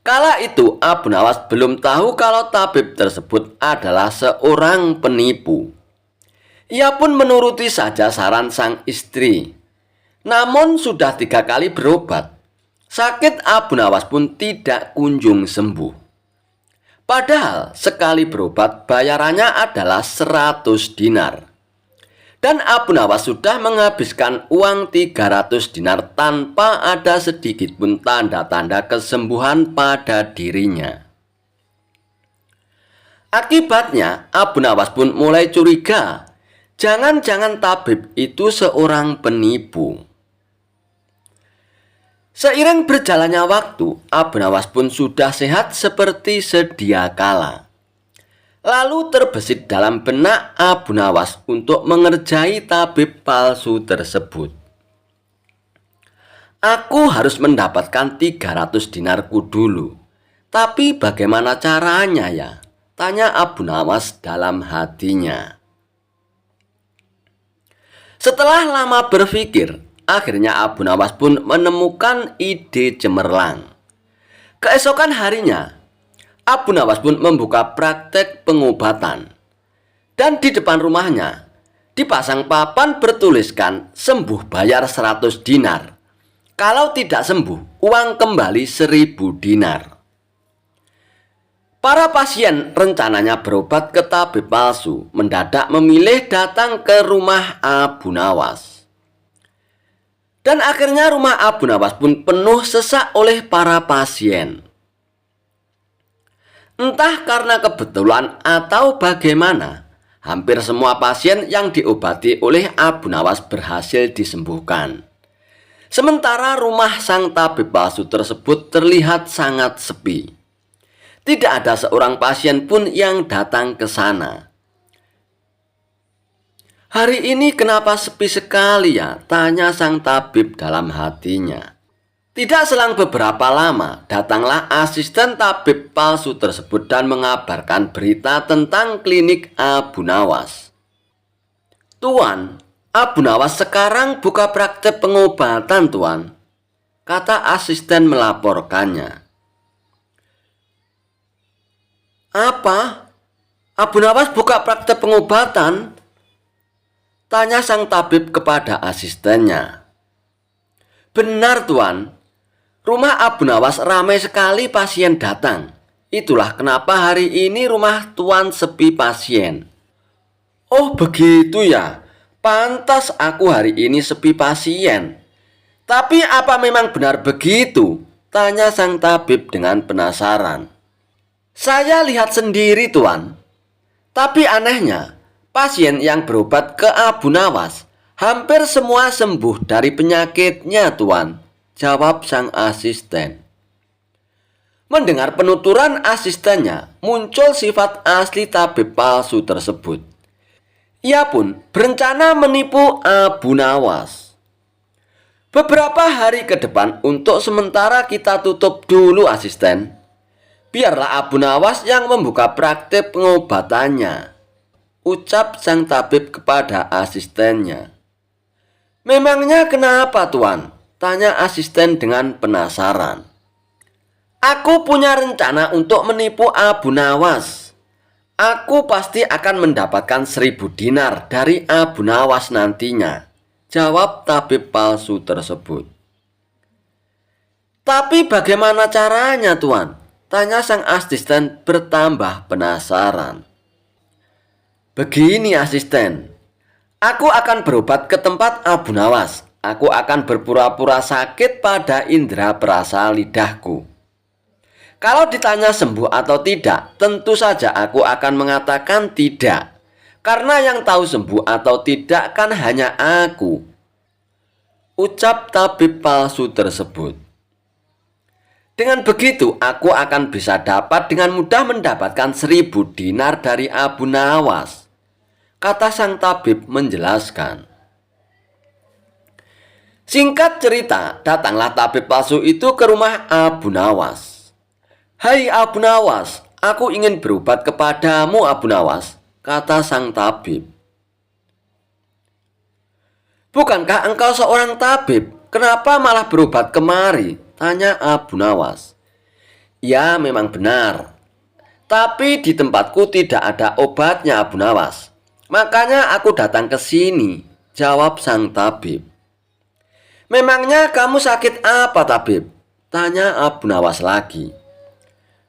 Speaker 1: Kala itu Abu Nawas belum tahu kalau tabib tersebut adalah seorang penipu. Ia pun menuruti saja saran sang istri. Namun sudah 3 kali berobat, sakit Abu Nawas pun tidak kunjung sembuh. Padahal sekali berobat bayarannya adalah 100 dinar. Dan Abu Nawas sudah menghabiskan uang 300 dinar tanpa ada sedikit pun tanda-tanda kesembuhan pada dirinya. Akibatnya Abu Nawas pun mulai curiga, jangan-jangan tabib itu seorang penipu. Seiring berjalannya waktu, Abu Nawas pun sudah sehat seperti sedia kala. Lalu terbesit dalam benak Abu Nawas untuk mengerjai tabib palsu tersebut. Aku harus mendapatkan 300 dinarku dulu. Tapi bagaimana caranya ya? Tanya Abu Nawas dalam hatinya. Setelah lama berpikir, akhirnya Abu Nawas pun menemukan ide cemerlang. Keesokan harinya, Abu Nawas pun membuka praktek pengobatan. Dan di depan rumahnya dipasang papan bertuliskan sembuh bayar 100 dinar. Kalau tidak sembuh, uang kembali 1000 dinar. Para pasien rencananya berobat ke tabib palsu mendadak memilih datang ke rumah Abu Nawas. Dan akhirnya rumah Abu Nawas pun penuh sesak oleh para pasien. Entah karena kebetulan atau bagaimana, hampir semua pasien yang diobati oleh Abu Nawas berhasil disembuhkan. Sementara rumah sang tabib palsu tersebut terlihat sangat sepi. Tidak ada seorang pasien pun yang datang ke sana. Hari ini kenapa sepi sekali ya? Tanya sang tabib dalam hatinya. Tidak selang beberapa lama, datanglah asisten tabib palsu tersebut dan mengabarkan berita tentang klinik Abu Nawas. Tuan, Abu Nawas sekarang buka praktek pengobatan, Tuan, kata asisten melaporkannya. Apa? Abu Nawas buka praktek pengobatan? Tanya sang tabib kepada asistennya. Benar, Tuan. Rumah Abu Nawas ramai sekali pasien datang. Itulah kenapa hari ini rumah Tuan sepi pasien. Oh begitu ya. Pantas aku hari ini sepi pasien. Tapi apa memang benar begitu? Tanya sang tabib dengan penasaran. Saya lihat sendiri, Tuan. Tapi anehnya, pasien yang berobat ke Abu Nawas hampir semua sembuh dari penyakitnya, Tuan, jawab sang asisten. Mendengar penuturan asistennya, muncul sifat asli tabib palsu tersebut. Ia pun berencana menipu Abu Nawas. Beberapa hari ke depan untuk sementara kita tutup dulu, asisten. Biarlah Abu Nawas yang membuka praktek pengobatannya, ucap sang tabib kepada asistennya. Memangnya kenapa, Tuan? Tanya asisten dengan penasaran. Aku punya rencana untuk menipu Abu Nawas. Aku pasti akan mendapatkan 1.000 dinar dari Abu Nawas nantinya, jawab tabib palsu tersebut. Tapi bagaimana caranya, Tuan? Tanya sang asisten bertambah penasaran. Begini, asisten. Aku akan berobat ke tempat Abu Nawas. Aku akan berpura-pura sakit pada indera perasa lidahku. Kalau ditanya sembuh atau tidak, tentu saja aku akan mengatakan tidak. Karena yang tahu sembuh atau tidak kan hanya aku, ucap tabib palsu tersebut. Dengan begitu, aku akan bisa dapat dengan mudah mendapatkan 1.000 dinar dari Abu Nawas, kata sang tabib menjelaskan. Singkat cerita, datanglah tabib palsu itu ke rumah Abu Nawas. Hai Abu Nawas, aku ingin berobat kepadamu, Abu Nawas, kata sang tabib. Bukankah engkau seorang tabib? Kenapa malah berobat kemari? Tanya Abu Nawas. Ya, memang benar. Tapi di tempatku tidak ada obatnya, Abu Nawas. Makanya aku datang ke sini, jawab sang tabib. Memangnya kamu sakit apa, tabib? Tanya Abu Nawas lagi.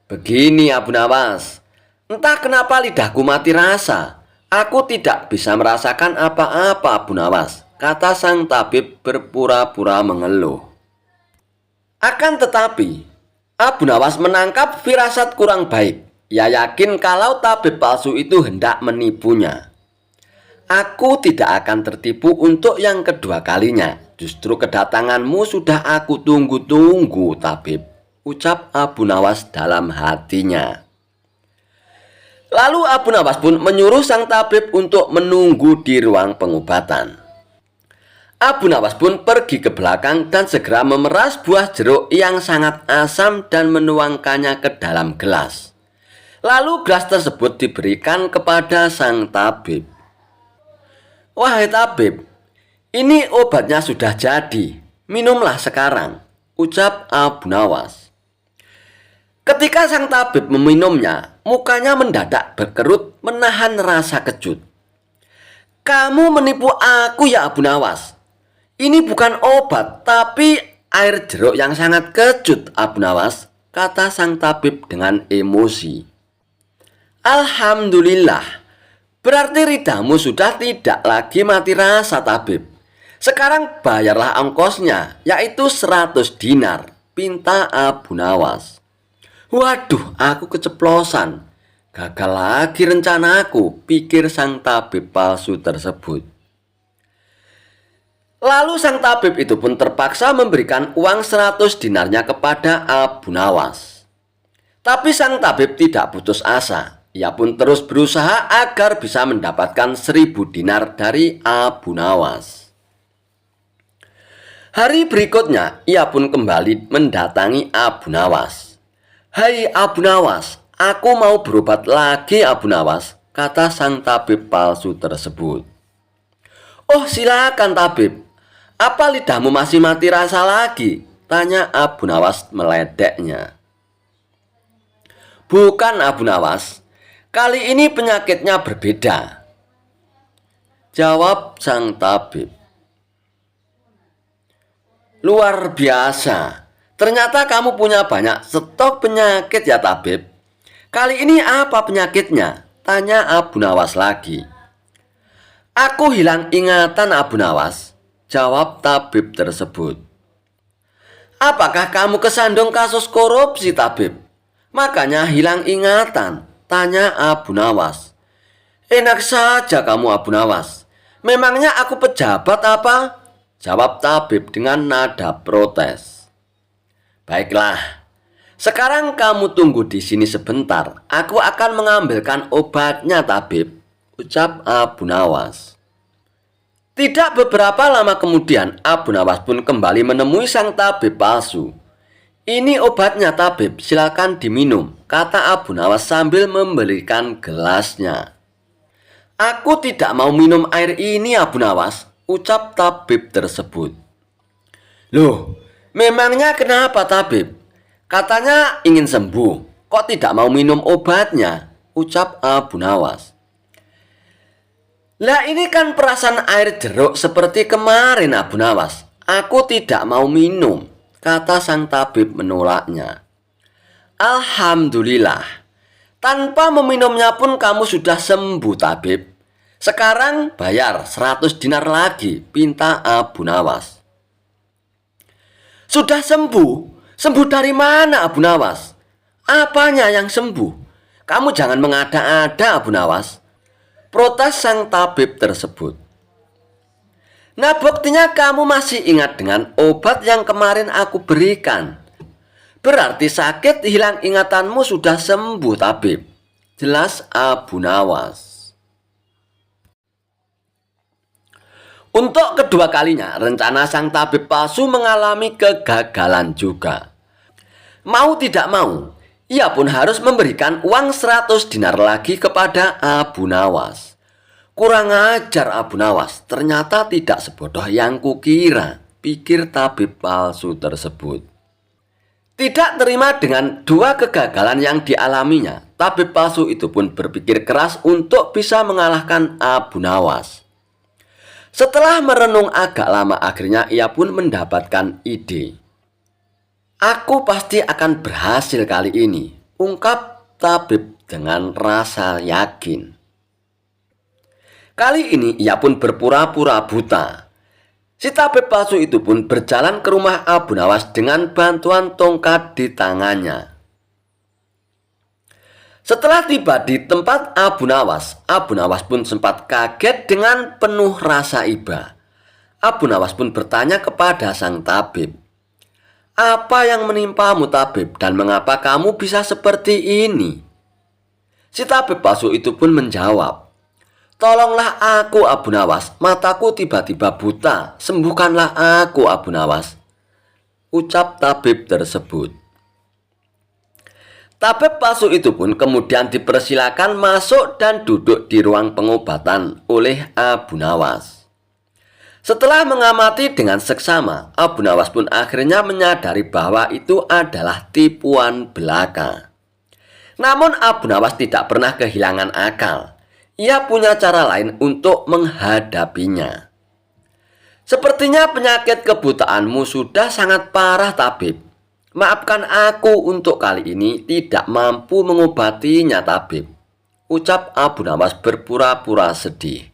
Speaker 1: Begini, Abu Nawas. Entah kenapa lidahku mati rasa. Aku tidak bisa merasakan apa-apa, Abu Nawas, kata sang tabib berpura-pura mengeluh. Akan tetapi, Abu Nawas menangkap firasat kurang baik. Ia yakin kalau tabib palsu itu hendak menipunya. Aku tidak akan tertipu untuk yang kedua kalinya. Justru kedatanganmu sudah aku tunggu-tunggu, tabib, ucap Abu Nawas dalam hatinya. Lalu Abu Nawas pun menyuruh sang tabib untuk menunggu di ruang pengobatan. Abu Nawas pun pergi ke belakang dan segera memeras buah jeruk yang sangat asam dan menuangkannya ke dalam gelas. Lalu gelas tersebut diberikan kepada sang tabib. Wahai tabib, ini obatnya sudah jadi. Minumlah sekarang, ucap Abu Nawas. Ketika sang tabib meminumnya, mukanya mendadak berkerut menahan rasa kejut. Kamu menipu aku ya, Abu Nawas. Ini bukan obat, tapi air jeruk yang sangat kecut, Abu Nawas, kata sang tabib dengan emosi. Alhamdulillah, berarti lidamu sudah tidak lagi mati rasa, tabib. Sekarang bayarlah ongkosnya, yaitu 100 dinar, pinta Abu Nawas. Waduh, aku keceplosan. Gagal lagi rencanaku, pikir sang tabib palsu tersebut. Lalu sang tabib itu pun terpaksa memberikan uang 100 dinarnya kepada Abu Nawas. Tapi sang tabib tidak putus asa. Ia pun terus berusaha agar bisa mendapatkan 1.000 dinar dari Abu Nawas. Hari berikutnya, ia pun kembali mendatangi Abu Nawas. Hai Abu Nawas, aku mau berobat lagi, Abu Nawas, kata sang tabib palsu tersebut. Oh, silakan tabib. Apa lidahmu masih mati rasa lagi? Tanya Abu Nawas meledeknya. Bukan Abu Nawas. Kali ini penyakitnya berbeda, jawab sang tabib. Luar biasa. Ternyata kamu punya banyak stok penyakit ya tabib. Kali ini apa penyakitnya? Tanya Abu Nawas lagi. Aku hilang ingatan Abu Nawas, jawab tabib tersebut. Apakah kamu kesandung kasus korupsi tabib? Makanya hilang ingatan, tanya Abu Nawas. Enak saja kamu Abu Nawas. Memangnya aku pejabat apa? Jawab tabib dengan nada protes. Baiklah, sekarang kamu tunggu di sini sebentar. Aku akan mengambilkan obatnya tabib, ucap Abu Nawas. Tidak beberapa lama kemudian, Abu Nawas pun kembali menemui sang tabib palsu. Ini obatnya tabib, silakan diminum, kata Abu Nawas sambil memberikan gelasnya. Aku tidak mau minum air ini Abu Nawas, ucap tabib tersebut. Loh, memangnya kenapa tabib? Katanya ingin sembuh, kok tidak mau minum obatnya, ucap Abu Nawas. Lah ini kan perasan air jeruk seperti kemarin Abu Nawas. Aku tidak mau minum, kata sang tabib menolaknya. Alhamdulillah, tanpa meminumnya pun kamu sudah sembuh tabib. Sekarang bayar 100 dinar lagi, pinta Abu Nawas. Sudah sembuh? Sembuh dari mana Abu Nawas? Apanya yang sembuh? Kamu jangan mengada-ada Abu Nawas, protes sang tabib tersebut. Nah, buktinya kamu masih ingat dengan obat yang kemarin aku berikan. Berarti sakit hilang ingatanmu sudah sembuh tabib, jelas Abu Nawas. Untuk kedua kalinya, rencana sang tabib palsu mengalami kegagalan juga. Mau tidak mau, ia pun harus memberikan uang 100 dinar lagi kepada Abu Nawas. Kurang ajar Abu Nawas, ternyata tidak sebodoh yang kukira, pikir tabib palsu tersebut. Tidak terima dengan dua kegagalan yang dialaminya, tabib palsu itu pun berpikir keras untuk bisa mengalahkan Abu Nawas. Setelah merenung agak lama, akhirnya ia pun mendapatkan ide. Aku pasti akan berhasil kali ini, ungkap tabib dengan rasa yakin. Kali ini ia pun berpura-pura buta. Si tabib palsu itu pun berjalan ke rumah Abu Nawas dengan bantuan tongkat di tangannya. Setelah tiba di tempat Abu Nawas pun sempat kaget dengan penuh rasa iba. Abu Nawas pun bertanya kepada sang tabib, apa yang menimpamu tabib dan mengapa kamu bisa seperti ini? Si tabib palsu itu pun menjawab, tolonglah aku Abu Nawas, mataku tiba-tiba buta, sembuhkanlah aku Abu Nawas, ucap tabib tersebut. Tabib palsu itu pun kemudian dipersilakan masuk dan duduk di ruang pengobatan oleh Abu Nawas. Setelah mengamati dengan seksama, Abu Nawas pun akhirnya menyadari bahwa itu adalah tipuan belaka. Namun Abu Nawas tidak pernah kehilangan akal. Ia punya cara lain untuk menghadapinya. Sepertinya penyakit kebutaanmu sudah sangat parah tabib. Maafkan aku untuk kali ini tidak mampu mengobatinya tabib, ucap Abu Nawas berpura-pura sedih.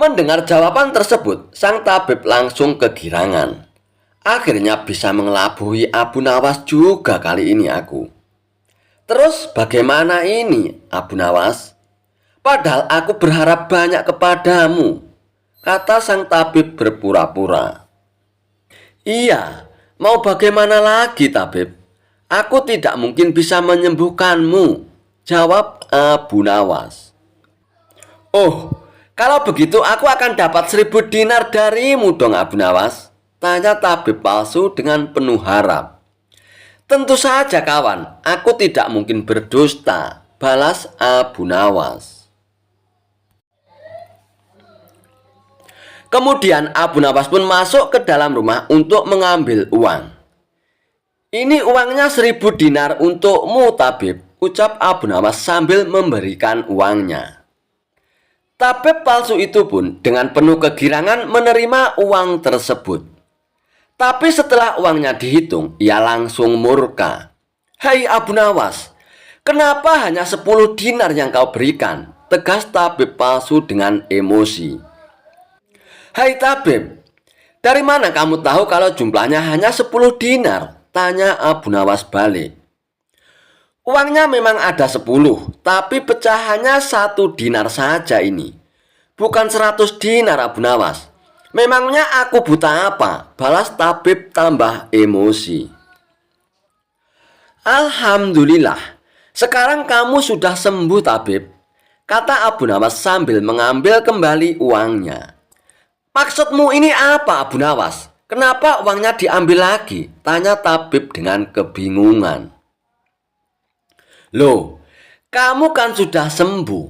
Speaker 1: Mendengar jawaban tersebut, sang tabib langsung kegirangan. Akhirnya bisa mengelabui Abu Nawas juga kali ini aku. Terus bagaimana ini Abu Nawas? Padahal aku berharap banyak kepadamu, kata sang tabib berpura-pura. Iya, mau bagaimana lagi tabib? Aku tidak mungkin bisa menyembuhkanmu, jawab Abu Nawas. Oh, kalau begitu aku akan dapat 1000 dinar darimu dong Abu Nawas, tanya tabib palsu dengan penuh harap. Tentu saja kawan, aku tidak mungkin berdusta, balas Abu Nawas. Kemudian Abu Nawas pun masuk ke dalam rumah untuk mengambil uang. "Ini uangnya 1.000 dinar untukmu, tabib," ucap Abu Nawas sambil memberikan uangnya. Tabib palsu itu pun dengan penuh kegirangan menerima uang tersebut. Tapi setelah uangnya dihitung, ia langsung murka. "Hai Abu Nawas, kenapa hanya 10 dinar yang kau berikan?" tegas tabib palsu dengan emosi. "Hai tabib, dari mana kamu tahu kalau jumlahnya hanya 10 dinar?" tanya Abu Nawas balik. "Uangnya memang ada 10, tapi pecahannya 1 dinar saja ini. Bukan 100 dinar, Abu Nawas. Memangnya aku buta apa?" balas tabib tambah emosi. "Alhamdulillah, sekarang kamu sudah sembuh, tabib," kata Abu Nawas sambil mengambil kembali uangnya. "Maksudmu ini apa, Abu Nawas? Kenapa uangnya diambil lagi?" tanya tabib dengan kebingungan. "Loh, kamu kan sudah sembuh.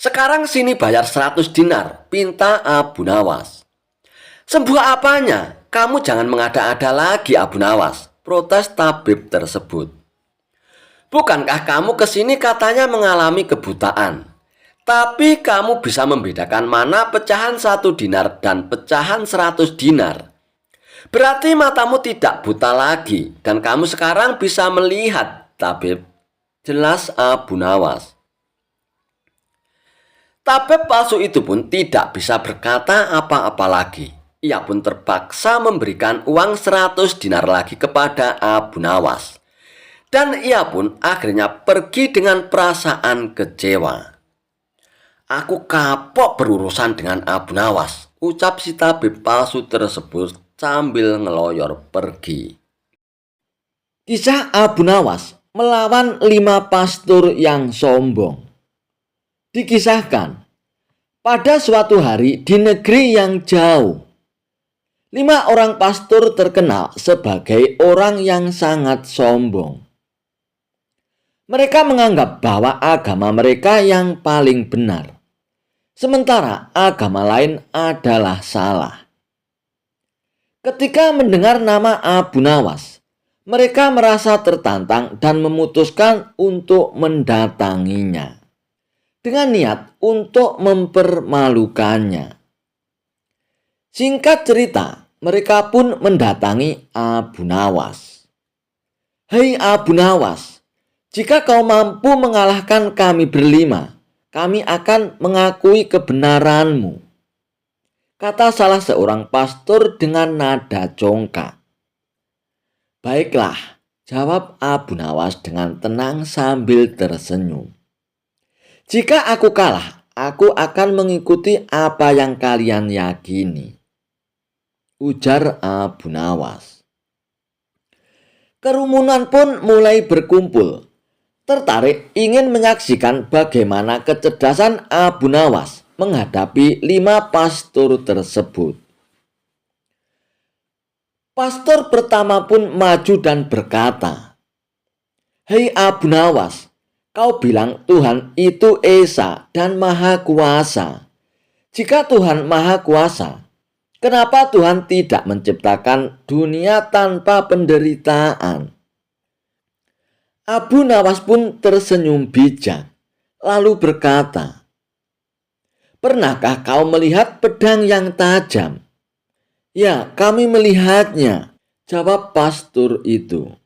Speaker 1: Sekarang sini bayar 100 dinar, pinta Abu Nawas. "Sembuh apanya? Kamu jangan mengada-ada lagi, Abu Nawas," protes tabib tersebut. "Bukankah kamu kesini katanya mengalami kebutaan? Tapi kamu bisa membedakan mana pecahan 1 dinar dan pecahan 100 dinar. Berarti matamu tidak buta lagi dan kamu sekarang bisa melihat, tabib," jelas Abu Nawas. Tabib palsu itu pun tidak bisa berkata apa-apa lagi. Ia pun terpaksa memberikan uang 100 dinar lagi kepada Abu Nawas. Dan ia pun akhirnya pergi dengan perasaan kecewa. "Aku kapok berurusan dengan Abu Nawas," ucap si tabib palsu tersebut sambil ngeloyor pergi.
Speaker 2: Kisah Abu Nawas melawan 5 pastor yang sombong. Dikisahkan, pada suatu hari di negeri yang jauh, 5 orang pastor terkenal sebagai orang yang sangat sombong. Mereka menganggap bahwa agama mereka yang paling benar, sementara agama lain adalah salah. Ketika mendengar nama Abu Nawas, mereka merasa tertantang dan memutuskan untuk mendatanginya dengan niat untuk mempermalukannya. Singkat cerita, mereka pun mendatangi Abu Nawas. "Hei Abu Nawas, jika kau mampu mengalahkan kami berlima, kami akan mengakui kebenaranmu," kata salah seorang pastor dengan nada congkak. "Baiklah," jawab Abu Nawas dengan tenang sambil tersenyum. "Jika aku kalah, aku akan mengikuti apa yang kalian yakini," ujar Abu Nawas. Kerumunan pun mulai berkumpul, tertarik ingin menyaksikan bagaimana kecerdasan Abu Nawas menghadapi 5 pastor tersebut. Pastor pertama pun maju dan berkata, "Hei Abu Nawas, kau bilang Tuhan itu Esa dan Maha Kuasa. Jika Tuhan Maha Kuasa, kenapa Tuhan tidak menciptakan dunia tanpa penderitaan?" Abu Nawas pun tersenyum bijak, lalu berkata, "Pernahkah kau melihat pedang yang tajam?" "Ya, kami melihatnya," jawab pastor itu.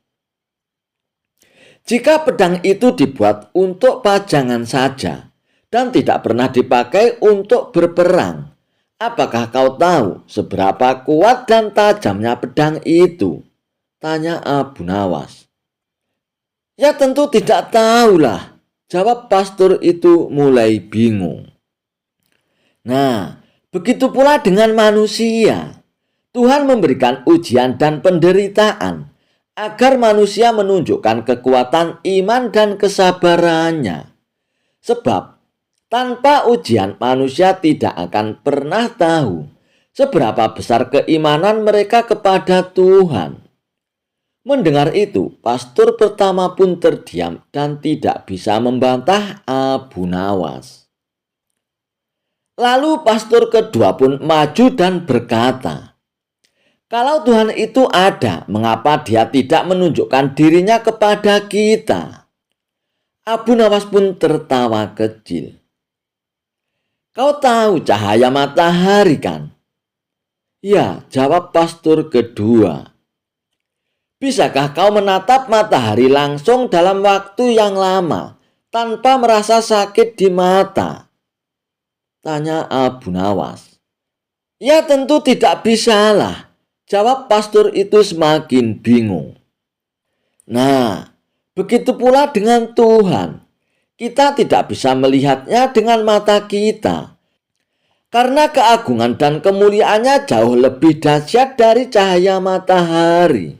Speaker 2: "Jika pedang itu dibuat untuk pajangan saja dan tidak pernah dipakai untuk berperang, apakah kau tahu seberapa kuat dan tajamnya pedang itu?" tanya Abu Nawas. "Ya tentu tidak tahulah," jawab pastor itu mulai bingung. Nah, begitu pula dengan manusia. Tuhan memberikan ujian dan penderitaan agar manusia menunjukkan kekuatan iman dan kesabarannya. Sebab tanpa ujian manusia tidak akan pernah tahu seberapa besar keimanan mereka kepada Tuhan. Mendengar itu, pastor pertama pun terdiam dan tidak bisa membantah Abu Nawas. Lalu pastor kedua pun maju dan berkata, "Kalau Tuhan itu ada, mengapa Dia tidak menunjukkan dirinya kepada kita?" Abu Nawas pun tertawa kecil. "Kau tahu cahaya matahari kan?" "Ya," jawab pastor kedua. "Bisakah kau menatap matahari langsung dalam waktu yang lama tanpa merasa sakit di mata?" tanya Abu Nawas. "Ya tentu tidak bisalah," jawab pastor itu semakin bingung. Nah, begitu pula dengan Tuhan. Kita tidak bisa melihatnya dengan mata kita, karena keagungan dan kemuliaannya jauh lebih dahsyat dari cahaya matahari.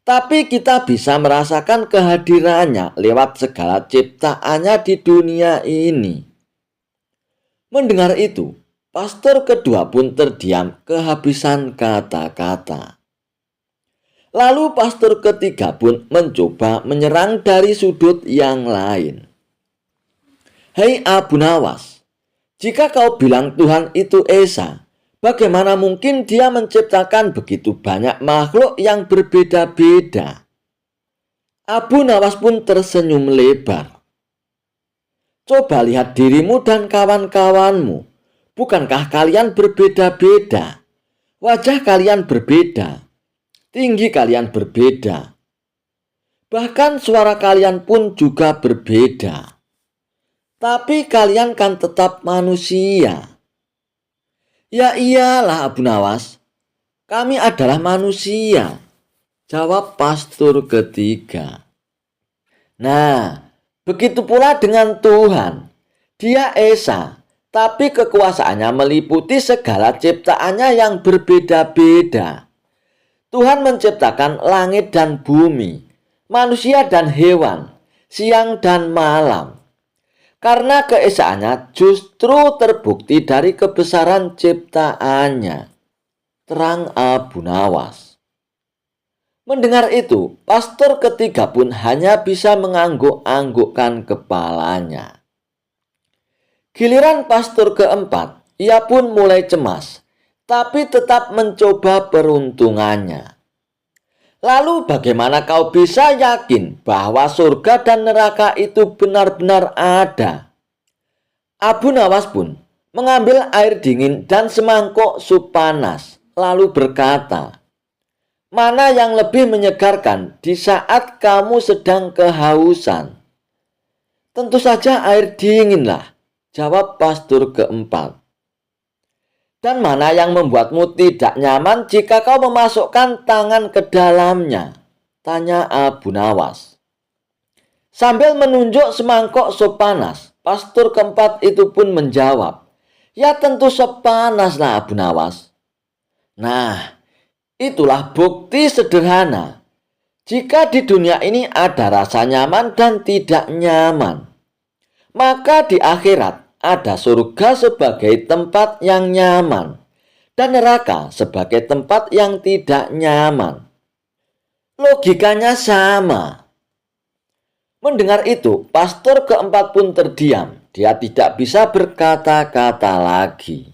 Speaker 2: Tapi kita bisa merasakan kehadirannya lewat segala ciptaannya di dunia ini. Mendengar itu, pastor kedua pun terdiam kehabisan kata-kata. Lalu pastor ketiga pun mencoba menyerang dari sudut yang lain. "Hei Abu Nawas, jika kau bilang Tuhan itu Esa, bagaimana mungkin Dia menciptakan begitu banyak makhluk yang berbeda-beda?" Abu Nawas pun tersenyum lebar. "Coba lihat dirimu dan kawan-kawanmu. Bukankah kalian berbeda-beda? Wajah kalian berbeda. Tinggi kalian berbeda. Bahkan suara kalian pun juga berbeda. Tapi kalian kan tetap manusia." "Ya iyalah Abu Nawas. Kami adalah manusia," jawab pastor ketiga. Nah, begitu pula dengan Tuhan. Dia Esa, tapi kekuasaannya meliputi segala ciptaannya yang berbeda-beda. Tuhan menciptakan langit dan bumi, manusia dan hewan, siang dan malam. Karena keesaannya justru terbukti dari kebesaran ciptaannya, terang Abu Nawas. Mendengar itu, pastor ketiga pun hanya bisa mengangguk-anggukkan kepalanya. Giliran pastor keempat, ia pun mulai cemas, tapi tetap mencoba peruntungannya. "Lalu bagaimana kau bisa yakin bahwa surga dan neraka itu benar-benar ada?" Abu Nawas pun mengambil air dingin dan semangkuk sup panas, lalu berkata, "Mana yang lebih menyegarkan di saat kamu sedang kehausan?" "Tentu saja air dinginlah," jawab pastor keempat. "Dan mana yang membuatmu tidak nyaman jika kau memasukkan tangan ke dalamnya?" tanya Abu Nawas. Sambil menunjuk semangkuk sup panas, pastor keempat itu pun menjawab, "Ya tentu sepanaslah Abu Nawas." Nah, itulah bukti sederhana. Jika di dunia ini ada rasa nyaman dan tidak nyaman, maka di akhirat ada surga sebagai tempat yang nyaman dan neraka sebagai tempat yang tidak nyaman. Logikanya sama. Mendengar itu, pastor keempat pun terdiam. Dia tidak bisa berkata-kata lagi.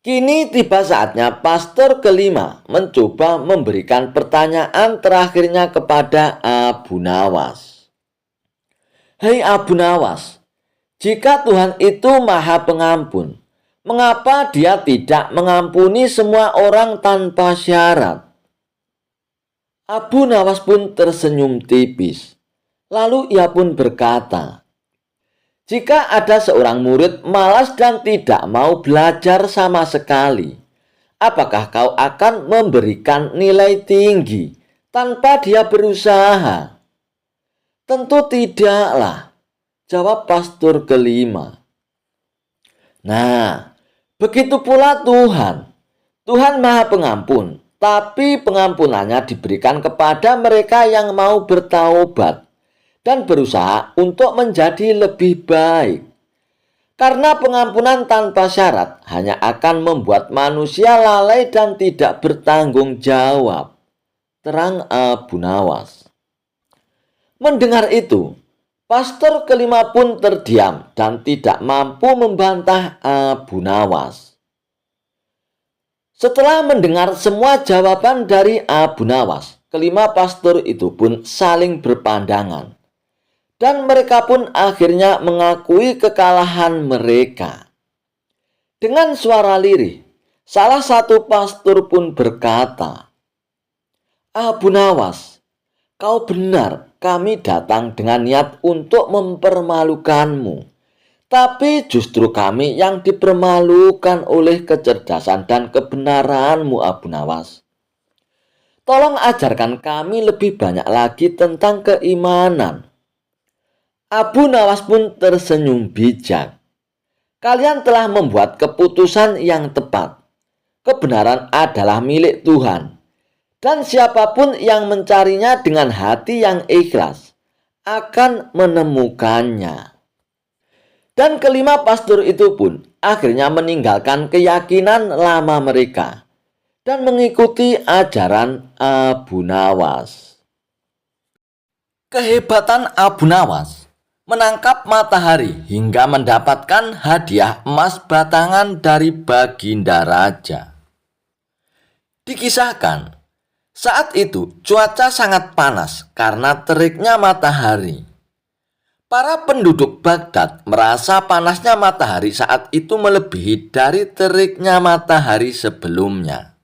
Speaker 2: Kini tiba saatnya pastor kelima mencoba memberikan pertanyaan terakhirnya kepada Abu Nawas. "Hei Abu Nawas, jika Tuhan itu Maha Pengampun, mengapa Dia tidak mengampuni semua orang tanpa syarat?" Abu Nawas pun tersenyum tipis. Lalu ia pun berkata, "Jika ada seorang murid malas dan tidak mau belajar sama sekali, apakah kau akan memberikan nilai tinggi tanpa dia berusaha?" "Tentu tidaklah," jawab pastor kelima. Nah, begitu pula Tuhan. Tuhan Maha Pengampun, tapi pengampunannya diberikan kepada mereka yang mau bertaubat dan berusaha untuk menjadi lebih baik. Karena pengampunan tanpa syarat hanya akan membuat manusia lalai dan tidak bertanggung jawab, terang Abu Nawas. Mendengar itu, Pastor kelima pun terdiam dan tidak mampu membantah Abu Nawas. Setelah mendengar semua jawaban dari Abu Nawas, kelima pastor itu pun saling berpandangan. Dan mereka pun akhirnya mengakui kekalahan mereka. Dengan suara lirih, salah satu pastor pun berkata, "Abu Nawas, kau benar, kami datang dengan niat untuk mempermalukanmu. Tapi justru kami yang dipermalukan oleh kecerdasan dan kebenaranmu, Abu Nawas. Tolong ajarkan kami lebih banyak lagi tentang keimanan." Abu Nawas pun tersenyum bijak. "Kalian telah membuat keputusan yang tepat. Kebenaran adalah milik Tuhan. Dan siapapun yang mencarinya dengan hati yang ikhlas akan menemukannya." Dan kelima pastor itu pun akhirnya meninggalkan keyakinan lama mereka dan mengikuti ajaran Abu Nawas. Kehebatan Abu Nawas menangkap matahari hingga mendapatkan hadiah emas batangan dari Baginda Raja. Dikisahkan, saat itu cuaca sangat panas karena teriknya matahari. Para penduduk Baghdad merasa panasnya matahari saat itu melebihi dari teriknya matahari sebelumnya.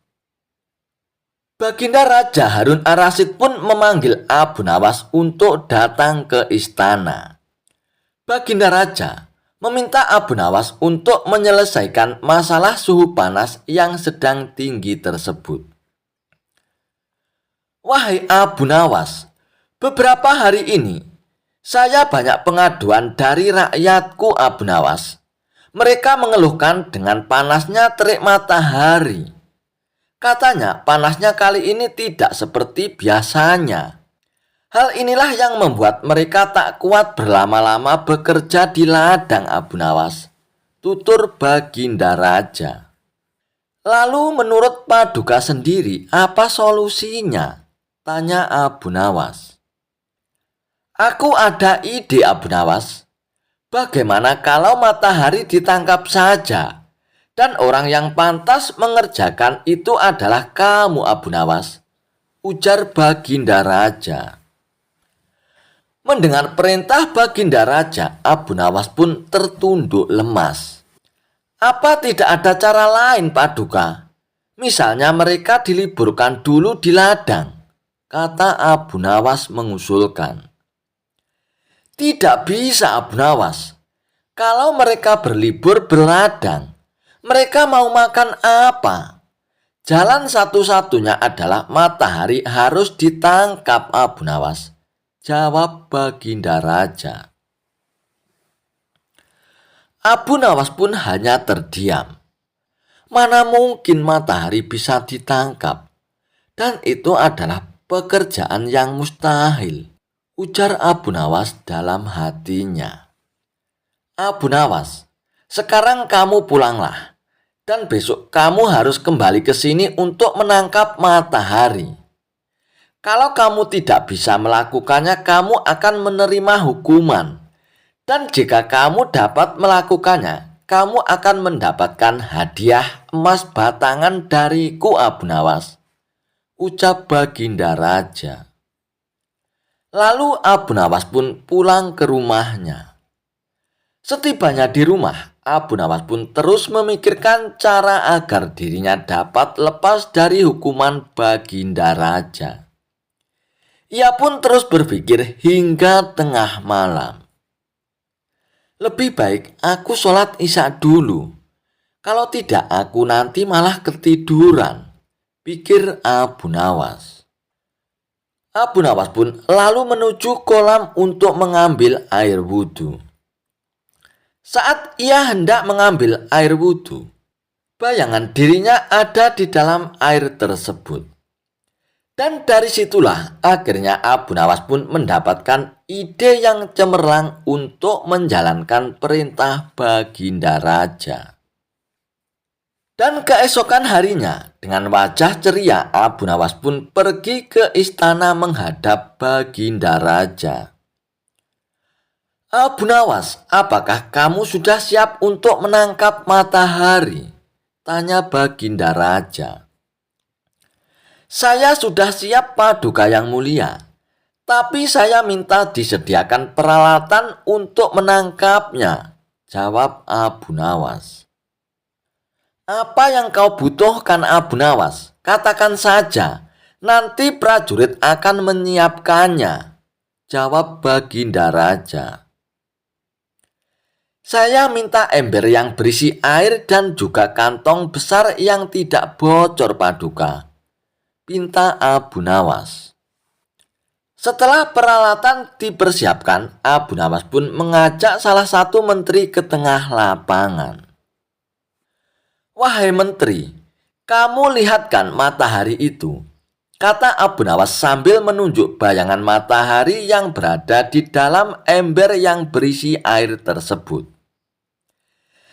Speaker 2: Baginda Raja Harun ar-Rasyid pun memanggil Abu Nawas untuk datang ke istana. Baginda Raja meminta Abu Nawas untuk menyelesaikan masalah suhu panas yang sedang tinggi tersebut. "Wahai Abu Nawas, beberapa hari ini saya banyak pengaduan dari rakyatku, Abu Nawas. Mereka mengeluhkan dengan panasnya terik matahari. Katanya panasnya kali ini tidak seperti biasanya. Hal inilah yang membuat mereka tak kuat berlama-lama bekerja di ladang, Abu Nawas," tutur Baginda Raja. "Lalu menurut Paduka sendiri, apa solusinya?" tanya Abu Nawas. "Aku ada ide, Abu Nawas. Bagaimana kalau matahari ditangkap saja? Dan orang yang pantas mengerjakan itu adalah kamu, Abu Nawas," ujar Baginda Raja. Mendengar perintah Baginda Raja, Abu Nawas pun tertunduk lemas. "Apa tidak ada cara lain, Paduka? Misalnya mereka diliburkan dulu di ladang," kata Abu Nawas mengusulkan. "Tidak bisa, Abu Nawas. Kalau mereka berlibur berladang, mereka mau makan apa? Jalan satu-satunya adalah matahari harus ditangkap, Abu Nawas," jawab Baginda Raja. Abu Nawas pun hanya terdiam. Mana mungkin matahari bisa ditangkap? Dan itu adalah pekerjaan yang mustahil, ujar Abu Nawas dalam hatinya. "Abu Nawas, sekarang kamu pulanglah. Dan besok kamu harus kembali ke sini untuk menangkap matahari. Kalau kamu tidak bisa melakukannya, kamu akan menerima hukuman. Dan jika kamu dapat melakukannya, kamu akan mendapatkan hadiah emas batangan dariku, Abu Nawas," ucap Baginda Raja. Lalu Abu Nawas pun pulang ke rumahnya. Setibanya di rumah, Abu Nawas pun terus memikirkan cara agar dirinya dapat lepas dari hukuman Baginda Raja. Ia pun terus berpikir hingga tengah malam. "Lebih baik aku sholat isya dulu. Kalau tidak aku nanti malah ketiduran," pikir Abu Nawas. Abu Nawas pun lalu menuju kolam untuk mengambil air wudhu. Saat ia hendak mengambil air wudhu, bayangan dirinya ada di dalam air tersebut. Dan dari situlah akhirnya Abu Nawas pun mendapatkan ide yang cemerlang untuk menjalankan perintah Baginda Raja. Dan keesokan harinya, dengan wajah ceria, Abu Nawas pun pergi ke istana menghadap Baginda Raja.
Speaker 1: Abu Nawas, apakah kamu sudah siap untuk menangkap matahari? Tanya Baginda Raja. Saya sudah siap, Paduka yang mulia. Tapi saya minta disediakan peralatan untuk menangkapnya, jawab Abu Nawas. Apa yang kau butuhkan, Abu Nawas? Katakan saja, nanti prajurit akan menyiapkannya, jawab Baginda Raja. Saya minta ember yang berisi air dan juga kantong besar yang tidak bocor, Paduka, pinta Abu Nawas. Setelah peralatan dipersiapkan, Abu Nawas pun mengajak salah satu menteri ke tengah lapangan. Wahai menteri, kamu lihatkan matahari itu, kata Abu Nawas sambil menunjuk bayangan matahari yang berada di dalam ember yang berisi air tersebut.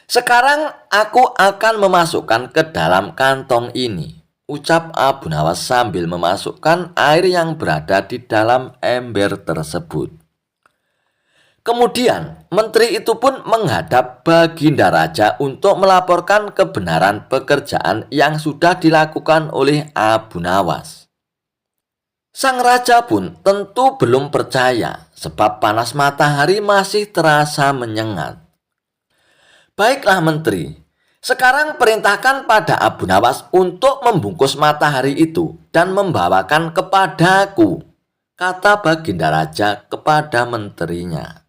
Speaker 1: Sekarang aku akan memasukkan ke dalam kantong ini, ucap Abu Nawas sambil memasukkan air yang berada di dalam ember tersebut. Kemudian menteri itu pun menghadap Baginda Raja untuk melaporkan kebenaran pekerjaan yang sudah dilakukan oleh Abu Nawas. Sang raja pun tentu belum percaya sebab panas matahari masih terasa menyengat. Baiklah menteri, sekarang perintahkan pada Abu Nawas untuk membungkus matahari itu dan membawakan kepadaku, kata Baginda Raja kepada menterinya.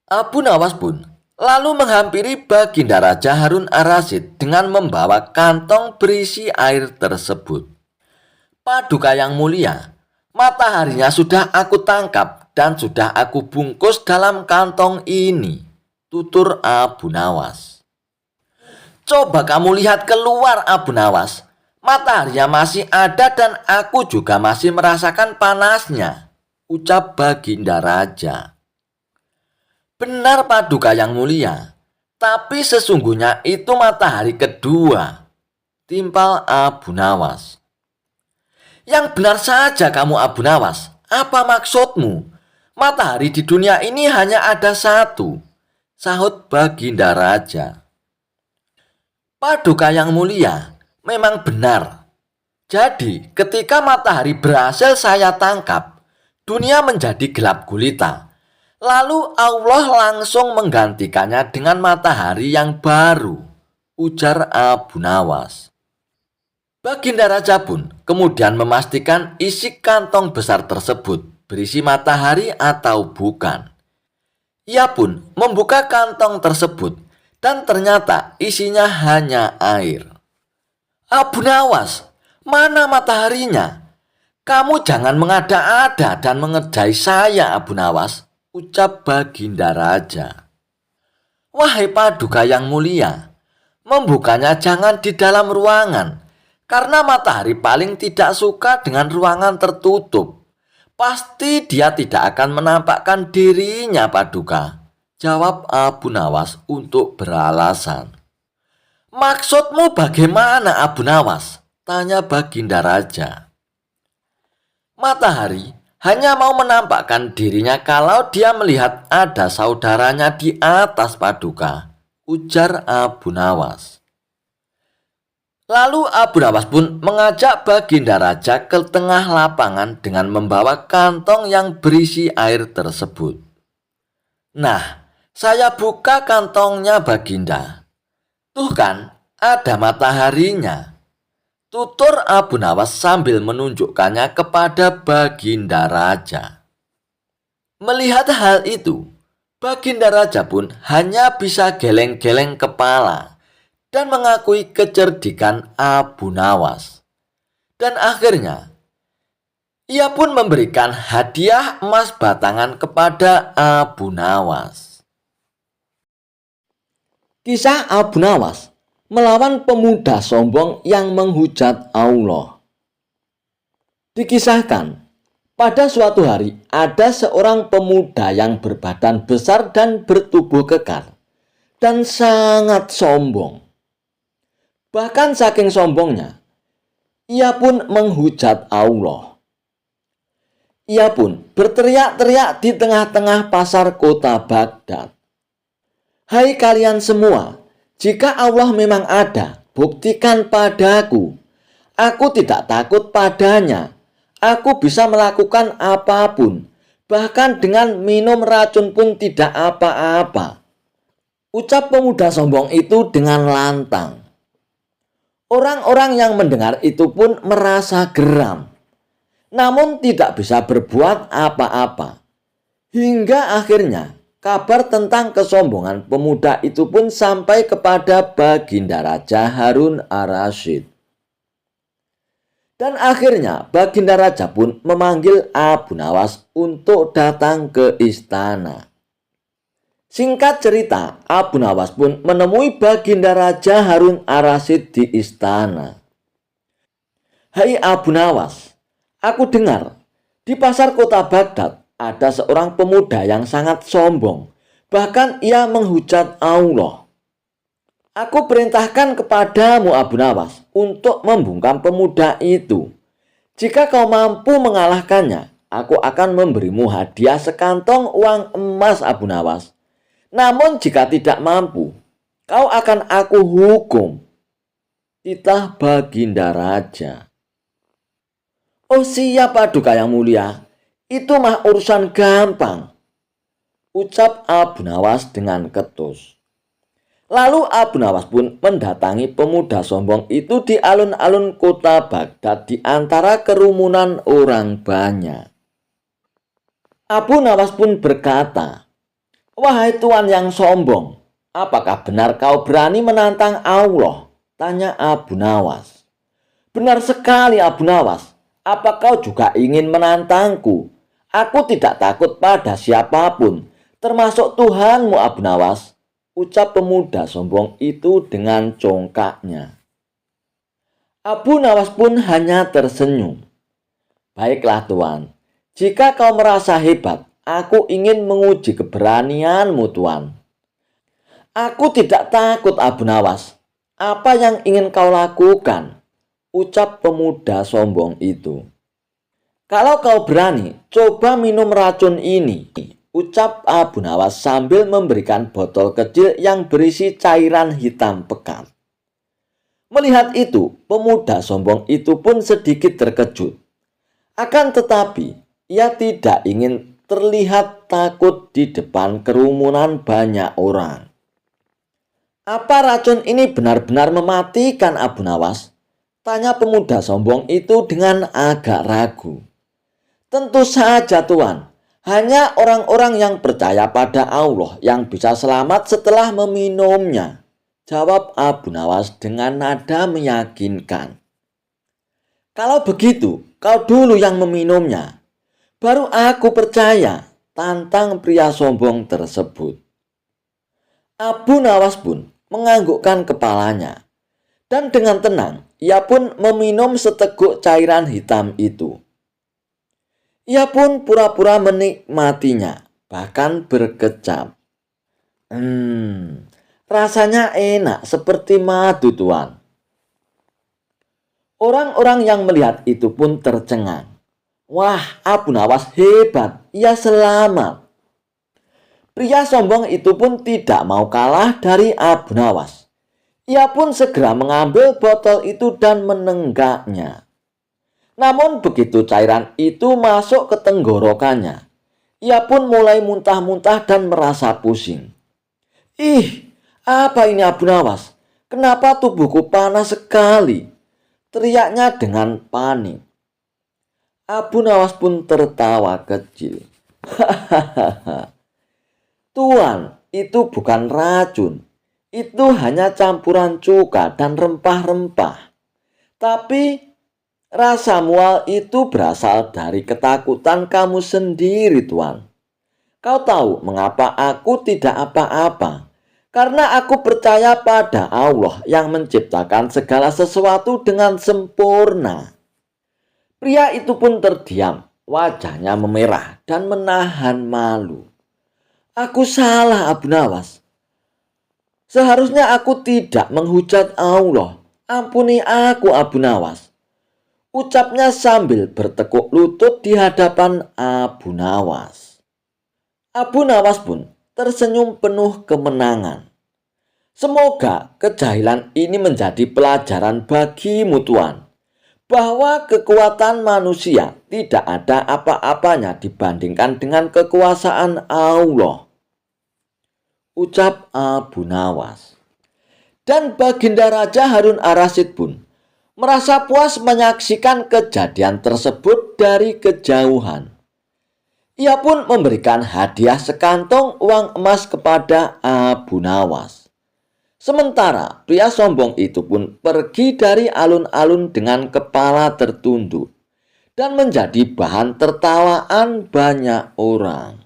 Speaker 1: Abu Nawas pun lalu menghampiri Baginda Raja Harun ar-Rasyid dengan membawa kantong berisi air tersebut. Paduka yang mulia, mataharinya sudah aku tangkap dan sudah aku bungkus dalam kantong ini, tutur Abu Nawas. Coba kamu lihat keluar, Abu Nawas. Mataharinya masih ada dan aku juga masih merasakan panasnya, ucap Baginda Raja. Benar, Paduka yang mulia, tapi sesungguhnya itu matahari kedua, timpal Abu Nawas. Yang benar saja kamu, Abu Nawas. Apa maksudmu? Matahari di dunia ini hanya ada satu, sahut Baginda Raja. Paduka yang mulia, memang benar. Jadi ketika matahari berhasil saya tangkap, dunia menjadi gelap gulita. Lalu Allah langsung menggantikannya dengan matahari yang baru, ujar Abu Nawas. Baginda Raja pun kemudian memastikan isi kantong besar tersebut berisi matahari atau bukan. Ia pun membuka kantong tersebut dan ternyata isinya hanya air. Abu Nawas, mana mataharinya? Kamu jangan mengada-ada dan mengerjai saya, Abu Nawas, ucap Baginda Raja. Wahai Paduka yang mulia, membukanya jangan di dalam ruangan, karena matahari paling tidak suka dengan ruangan tertutup. Pasti dia tidak akan menampakkan dirinya, Paduka, jawab Abu Nawas untuk beralasan. Maksudmu bagaimana, Abu Nawas? Tanya Baginda Raja. Matahari hanya mau menampakkan dirinya kalau dia melihat ada saudaranya di atas, Paduka, ujar Abu Nawas. Lalu Abu Nawas pun mengajak Baginda Raja ke tengah lapangan dengan membawa kantong yang berisi air tersebut. Nah, saya buka kantongnya, Baginda. Tuh kan, ada mataharinya, tutur Abu Nawas sambil menunjukkannya kepada Baginda Raja. Melihat hal itu, Baginda Raja pun hanya bisa geleng-geleng kepala dan mengakui kecerdikan Abu Nawas. Dan akhirnya, ia pun memberikan hadiah emas batangan kepada Abu Nawas.
Speaker 2: Kisah Abu Nawas melawan pemuda sombong yang menghujat Allah. Dikisahkan, pada suatu hari ada seorang pemuda yang berbadan besar dan bertubuh kekar dan sangat sombong. Bahkan saking sombongnya, ia pun menghujat Allah. Ia pun berteriak-teriak di tengah-tengah pasar kota Baghdad. Hai kalian semua, jika Allah memang ada, buktikan padaku. Aku tidak takut padanya. Aku bisa melakukan apapun. Bahkan dengan minum racun pun tidak apa-apa. Ucap pemuda sombong itu dengan lantang. Orang-orang yang mendengar itu pun merasa geram, namun tidak bisa berbuat apa-apa. Hingga akhirnya kabar tentang kesombongan pemuda itu pun sampai kepada Baginda Raja Harun ar-Rasyid. Dan akhirnya Baginda Raja pun memanggil Abu Nawas untuk datang ke istana. Singkat cerita, Abu Nawas pun menemui Baginda Raja Harun ar-Rasyid di istana. Hai Abu Nawas, aku dengar di pasar kota Baghdad ada seorang pemuda yang sangat sombong. Bahkan ia menghujat Allah. Aku perintahkan kepadamu Abu Nawas untuk membungkam pemuda itu. Jika kau mampu mengalahkannya, aku akan memberimu hadiah sekantong uang emas Abu Nawas. Namun jika tidak mampu, kau akan aku hukum. Titah Baginda Raja. Oh siap Paduka yang mulia, itu mah urusan gampang, ucap Abu Nawas dengan ketus. Lalu Abu Nawas pun mendatangi pemuda sombong itu di alun-alun kota Baghdad di antara kerumunan orang banyak. Abu Nawas pun berkata, "Wahai tuan yang sombong, apakah benar kau berani menantang Allah?" Tanya Abu Nawas. "Benar sekali Abu Nawas. Apa kau juga ingin menantangku? Aku tidak takut pada siapapun, termasuk Tuhanmu Abu Nawas," ucap pemuda sombong itu dengan congkaknya. Abu Nawas pun hanya tersenyum. "Baiklah tuan, jika kau merasa hebat, aku ingin menguji keberanianmu tuan." "Aku tidak takut Abu Nawas. Apa yang ingin kau lakukan?" ucap pemuda sombong itu. "Kalau kau berani, coba minum racun ini," ucap Abu Nawas sambil memberikan botol kecil yang berisi cairan hitam pekat. Melihat itu, pemuda sombong itu pun sedikit terkejut. Akan tetapi, ia tidak ingin terlihat takut di depan kerumunan banyak orang. "Apa racun ini benar-benar mematikan Abu Nawas?" tanya pemuda sombong itu dengan agak ragu. "Tentu saja tuan. Hanya orang-orang yang percaya pada Allah yang bisa selamat setelah meminumnya," jawab Abu Nawas dengan nada meyakinkan. "Kalau begitu, kau dulu yang meminumnya. Baru aku percaya," tantang pria sombong tersebut. Abu Nawas pun menganggukkan kepalanya. Dan dengan tenang, ia pun meminum seteguk cairan hitam itu. Ia pun pura-pura menikmatinya, bahkan berkecap. Rasanya enak seperti madu tuan." Orang-orang yang melihat itu pun tercengang. Wah, Abu Nawas hebat, ia selamat. Pria sombong itu pun tidak mau kalah dari Abu Nawas. Ia pun segera mengambil botol itu dan menenggaknya. Namun begitu cairan itu masuk ke tenggorokannya, ia pun mulai muntah-muntah dan merasa pusing. "Ih, apa ini Abu Nawas? Kenapa tubuhku panas sekali?" teriaknya dengan panik. Abu Nawas pun tertawa kecil. "Hahaha. Tuan, itu bukan racun. Itu hanya campuran cuka dan rempah-rempah. Tapi rasa mual itu berasal dari ketakutan kamu sendiri, tuan. Kau tahu mengapa aku tidak apa-apa? Karena aku percaya pada Allah yang menciptakan segala sesuatu dengan sempurna." Pria itu pun terdiam, wajahnya memerah dan menahan malu. "Aku salah Abu Nawas. Seharusnya aku tidak menghujat Allah. Ampuni aku Abu Nawas," ucapnya sambil bertekuk lutut di hadapan Abu Nawas. Abu Nawas pun tersenyum penuh kemenangan. Semoga kejahilan ini menjadi pelajaran bagimu, Tuan, bahwa kekuatan manusia tidak ada apa-apanya dibandingkan dengan kekuasaan Allah, ucap Abu Nawas. Dan Baginda Raja Harun Ar-Rasyid pun merasa puas menyaksikan kejadian tersebut dari kejauhan. Ia pun memberikan hadiah sekantong uang emas kepada Abu Nawas. Sementara pria sombong itu pun pergi dari alun-alun dengan kepala tertunduk dan menjadi bahan tertawaan banyak orang.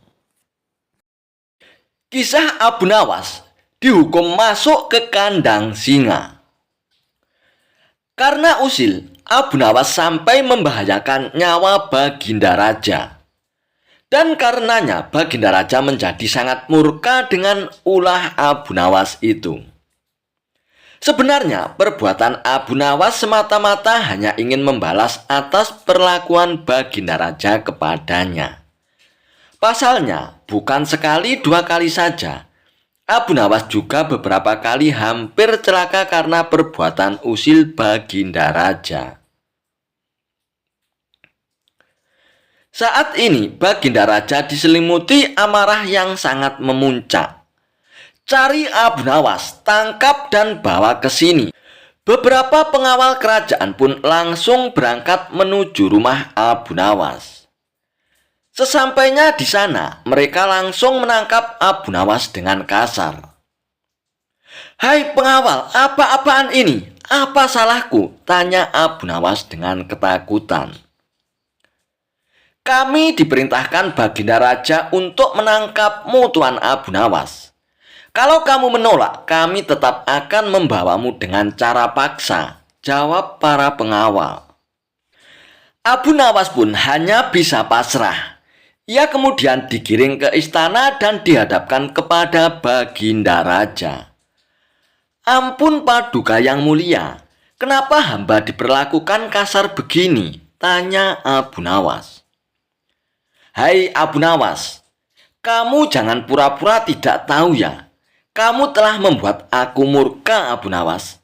Speaker 1: Kisah Abu Nawas dihukum masuk ke kandang singa. Karena usil, Abu Nawas sampai membahayakan nyawa Baginda Raja. Dan karenanya Baginda Raja menjadi sangat murka dengan ulah Abu Nawas itu. Sebenarnya perbuatan Abu Nawas semata-mata hanya ingin membalas atas perlakuan Baginda Raja kepadanya. Pasalnya, bukan sekali dua kali saja, Abu Nawas juga beberapa kali hampir celaka karena perbuatan usil Baginda Raja. Saat ini Baginda Raja diselimuti amarah yang sangat memuncak. Cari Abu Nawas, tangkap dan bawa ke sini. Beberapa pengawal kerajaan pun langsung berangkat menuju rumah Abu Nawas. Sesampainya di sana, mereka langsung menangkap Abu Nawas dengan kasar. "Hai pengawal, apa-apaan ini? Apa salahku?" tanya Abu Nawas dengan ketakutan. "Kami diperintahkan Baginda Raja untuk menangkapmu, Tuan Abu Nawas. Kalau kamu menolak, kami tetap akan membawamu dengan cara paksa," jawab para pengawal. Abu Nawas pun hanya bisa pasrah. Ia kemudian digiring ke istana dan dihadapkan kepada Baginda Raja. "Ampun Paduka yang mulia, kenapa hamba diperlakukan kasar begini?" tanya Abu Nawas. "Hai Abu Nawas, kamu jangan pura-pura tidak tahu ya. Kamu telah membuat aku murka, Abu Nawas.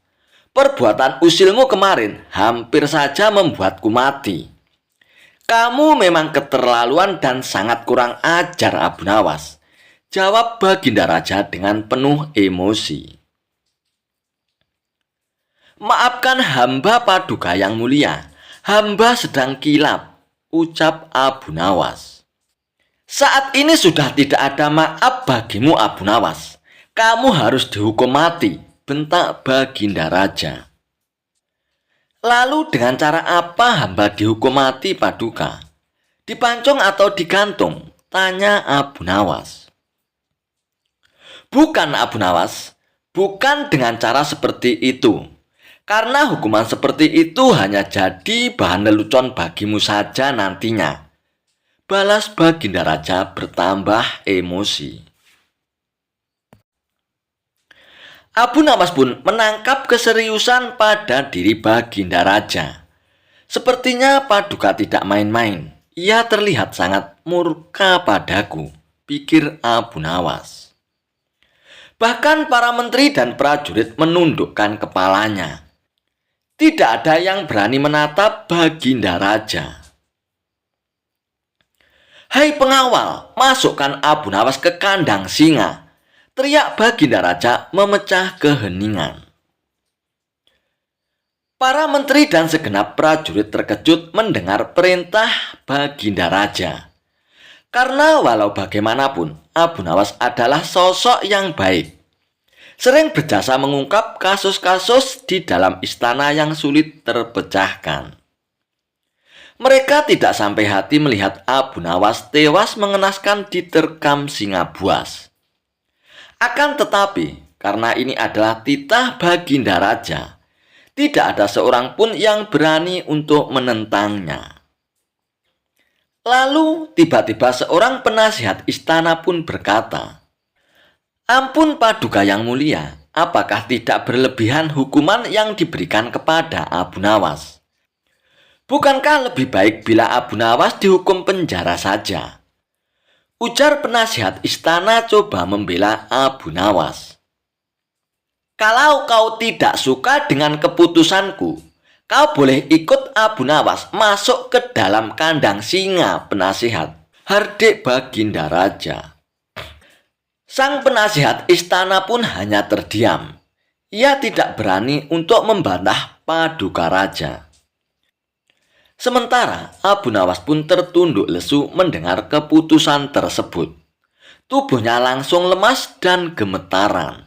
Speaker 1: Perbuatan usilmu kemarin hampir saja membuatku mati. Kamu memang keterlaluan dan sangat kurang ajar, Abu Nawas," jawab Baginda Raja dengan penuh emosi. "Maafkan hamba Paduka yang mulia, hamba sedang kilap," ucap Abu Nawas. "Saat ini sudah tidak ada maaf bagimu, Abu Nawas. Kamu harus dihukum mati," bentak Baginda Raja. "Lalu dengan cara apa hamba dihukum mati, Paduka? Dipancung atau digantung?" tanya Abu Nawas. "Bukan Abu Nawas, bukan dengan cara seperti itu. Karena hukuman seperti itu hanya jadi bahan lelucon bagimu saja nantinya," balas Baginda Raja bertambah emosi. Abu Nawas pun menangkap keseriusan pada diri Baginda Raja. "Sepertinya Paduka tidak main-main. Ia terlihat sangat murka padaku," pikir Abu Nawas. Bahkan para menteri dan prajurit menundukkan kepalanya. Tidak ada yang berani menatap Baginda Raja. "Hai pengawal, masukkan Abu Nawas ke kandang singa," teriak Baginda Raja memecah keheningan. Para menteri dan segenap prajurit terkejut mendengar perintah Baginda Raja. Karena walau bagaimanapun, Abu Nawas adalah sosok yang baik. Sering berjasa mengungkap kasus-kasus di dalam istana yang sulit terpecahkan. Mereka tidak sampai hati melihat Abu Nawas tewas mengenaskan diterkam singa buas. Akan tetapi, karena ini adalah titah Baginda Raja, tidak ada seorang pun yang berani untuk menentangnya. Lalu tiba-tiba seorang penasihat istana pun berkata, "Ampun Paduka yang mulia, apakah tidak berlebihan hukuman yang diberikan kepada Abu Nawas? Bukankah lebih baik bila Abu Nawas dihukum penjara saja? Ujar penasihat istana coba membela Abu Nawas. Kalau kau tidak suka dengan keputusanku, kau boleh ikut Abu Nawas masuk ke dalam kandang singa, penasihat, hardik Baginda Raja. Sang penasihat istana pun hanya terdiam. Ia tidak berani untuk membantah Paduka Raja. Sementara Abu Nawas pun tertunduk lesu mendengar keputusan tersebut. Tubuhnya langsung lemas dan gemetaran.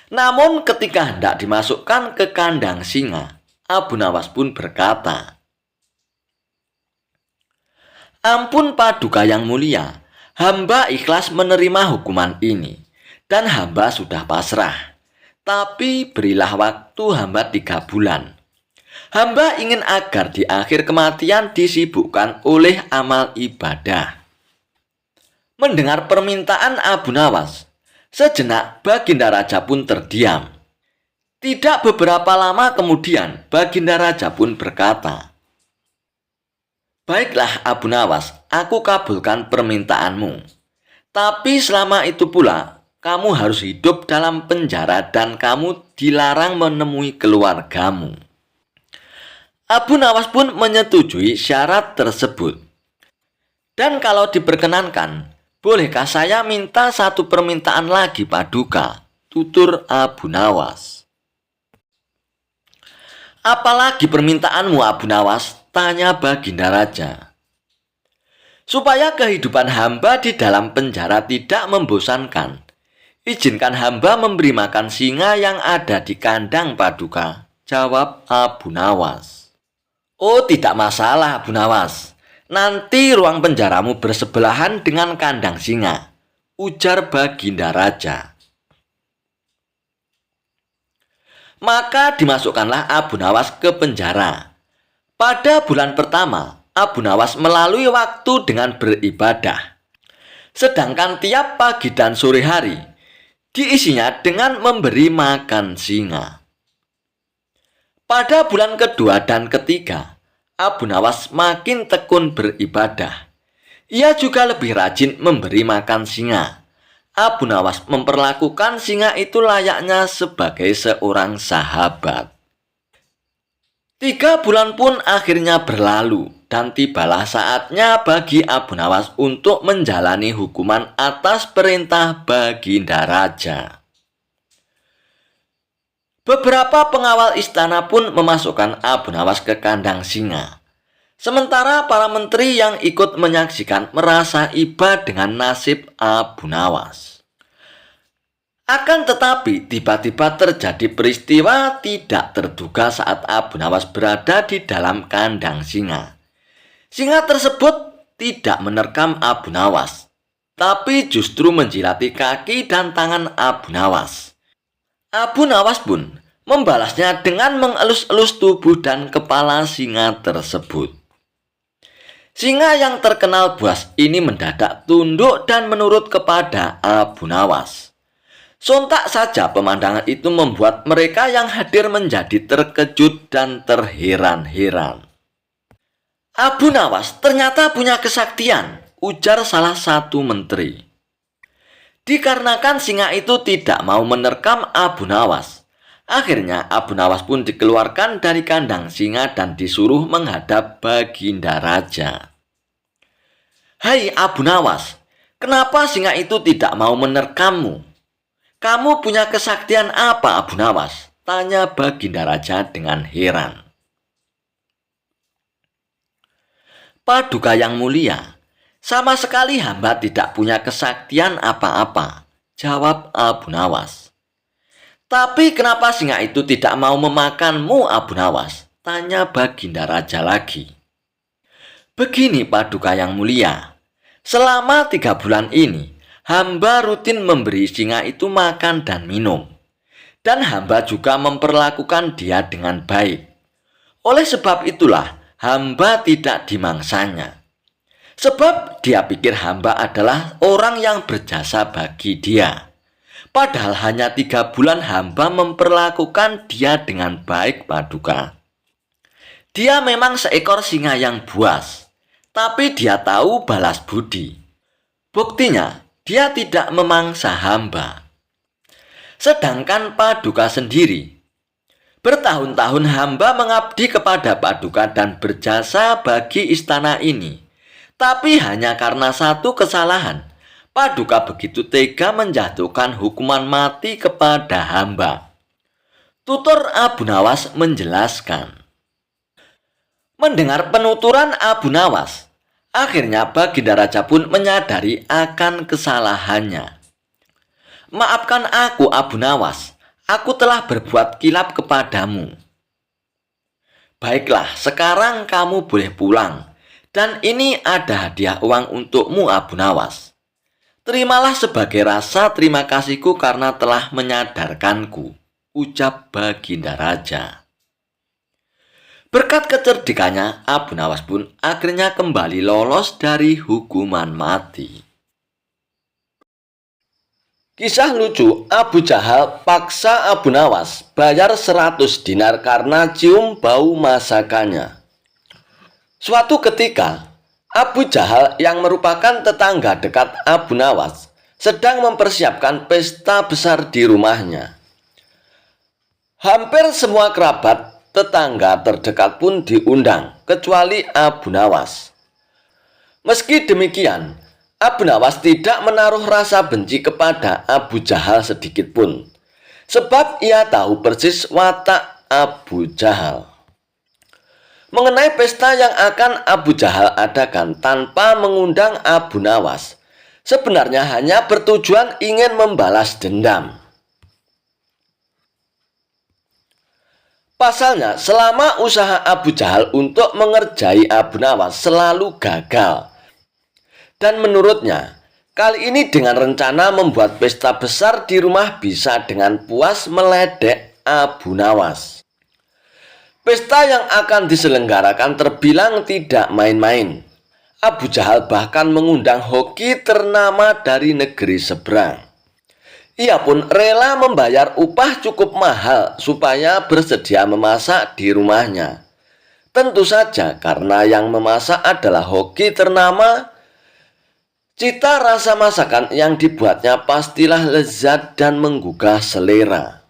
Speaker 1: Namun ketika hendak dimasukkan ke kandang singa, Abu Nawas pun berkata, "Ampun Paduka yang mulia, hamba ikhlas menerima hukuman ini, dan hamba sudah pasrah. Tapi berilah waktu hamba 3 bulan. Hamba ingin agar di akhir kematian disibukkan oleh amal ibadah." Mendengar permintaan Abu Nawas, sejenak Baginda Raja pun terdiam. Tidak beberapa lama kemudian Baginda Raja pun berkata, "Baiklah Abu Nawas, aku kabulkan permintaanmu. Tapi selama itu pula, kamu harus hidup dalam penjara dan kamu dilarang menemui keluargamu." Abu Nawas pun menyetujui syarat tersebut. "Dan kalau diperkenankan, bolehkah saya minta 1 permintaan lagi Paduka?" tutur Abu Nawas. "Apalagi permintaanmu Abu Nawas?" tanya Baginda Raja. "Supaya kehidupan hamba di dalam penjara tidak membosankan, izinkan hamba memberi makan singa yang ada di kandang Paduka," jawab Abu Nawas. "Oh, tidak masalah Abu Nawas. Nanti ruang penjaramu bersebelahan dengan kandang singa," ujar Baginda Raja. Maka dimasukkanlah Abu Nawas ke penjara. Pada bulan pertama, Abu Nawas melalui waktu dengan beribadah. Sedangkan tiap pagi dan sore hari, diisinya dengan memberi makan singa. Pada bulan kedua dan ketiga, Abu Nawas makin tekun beribadah. Ia juga lebih rajin memberi makan singa. Abu Nawas memperlakukan singa itu layaknya sebagai seorang sahabat. 3 bulan pun akhirnya berlalu dan tibalah saatnya bagi Abu Nawas untuk menjalani hukuman atas perintah Baginda Raja. Beberapa pengawal istana pun memasukkan Abu Nawas ke kandang singa. Sementara para menteri yang ikut menyaksikan merasa iba dengan nasib Abu Nawas. Akan tetapi tiba-tiba terjadi peristiwa tidak terduga saat Abu Nawas berada di dalam kandang singa. Singa tersebut tidak menerkam Abu Nawas, tapi justru menjilati kaki dan tangan Abu Nawas. Abu Nawas pun membalasnya dengan mengelus-elus tubuh dan kepala singa tersebut. Singa yang terkenal buas ini mendadak tunduk dan menurut kepada Abu Nawas. Sontak saja pemandangan itu membuat mereka yang hadir menjadi terkejut dan terheran-heran. "Abu Nawas ternyata punya kesaktian," ujar salah satu menteri. Dikarenakan singa itu tidak mau menerkam Abu Nawas, akhirnya Abu Nawas pun dikeluarkan dari kandang singa dan disuruh menghadap Baginda Raja. "Hai Abu Nawas, kenapa singa itu tidak mau menerkammu? Kamu punya kesaktian apa Abu Nawas?" tanya Baginda Raja dengan heran. "Paduka yang mulia, sama sekali hamba tidak punya kesaktian apa-apa," jawab Abu Nawas. "Tapi kenapa singa itu tidak mau memakanmu Abu Nawas?" tanya Baginda Raja lagi. "Begini Paduka yang mulia, selama 3 bulan ini, hamba rutin memberi singa itu makan dan minum. Dan hamba juga memperlakukan dia dengan baik. Oleh sebab itulah, hamba tidak dimangsanya. Sebab dia pikir hamba adalah orang yang berjasa bagi dia. Padahal hanya 3 bulan hamba memperlakukan dia dengan baik Paduka. Dia memang seekor singa yang buas, tapi dia tahu balas budi. Buktinya, dia tidak memangsa hamba. Sedangkan Paduka sendiri, bertahun-tahun hamba mengabdi kepada Paduka dan berjasa bagi istana ini. Tapi hanya karena satu kesalahan, Paduka begitu tega menjatuhkan hukuman mati kepada hamba. Tutur Abu Nawas menjelaskan. Mendengar penuturan Abu Nawas, akhirnya Baginda Raja pun menyadari akan kesalahannya. Maafkan aku, Abu Nawas, aku telah berbuat kilap kepadamu. Baiklah, sekarang kamu boleh pulang. Dan ini ada hadiah uang untukmu, Abu Nawas. Terimalah sebagai rasa terima kasihku karena telah menyadarkanku, ucap Baginda Raja. Berkat kecerdikannya, Abu Nawas pun akhirnya kembali lolos dari hukuman mati. Kisah lucu, Abu Jahal paksa Abu Nawas bayar 100 dinar karena cium bau masakannya. Suatu ketika, Abu Jahal yang merupakan tetangga dekat Abu Nawas sedang mempersiapkan pesta besar di rumahnya. Hampir semua kerabat tetangga terdekat pun diundang, kecuali Abu Nawas. Meski demikian, Abu Nawas tidak menaruh rasa benci kepada Abu Jahal sedikit pun, sebab ia tahu persis watak Abu Jahal. Mengenai pesta yang akan Abu Jahal adakan tanpa mengundang Abu Nawas, sebenarnya hanya bertujuan ingin membalas dendam. Pasalnya, selama usaha Abu Jahal untuk mengerjai Abu Nawas selalu gagal. Dan menurutnya, kali ini dengan rencana membuat pesta besar di rumah bisa dengan puas meledek Abu Nawas. Pesta yang akan diselenggarakan terbilang tidak main-main. Abu Jahal bahkan mengundang hoki ternama dari negeri seberang. Ia pun rela membayar upah cukup mahal supaya bersedia memasak di rumahnya. Tentu saja karena yang memasak adalah hoki ternama. Cita rasa masakan yang dibuatnya pastilah lezat dan menggugah selera.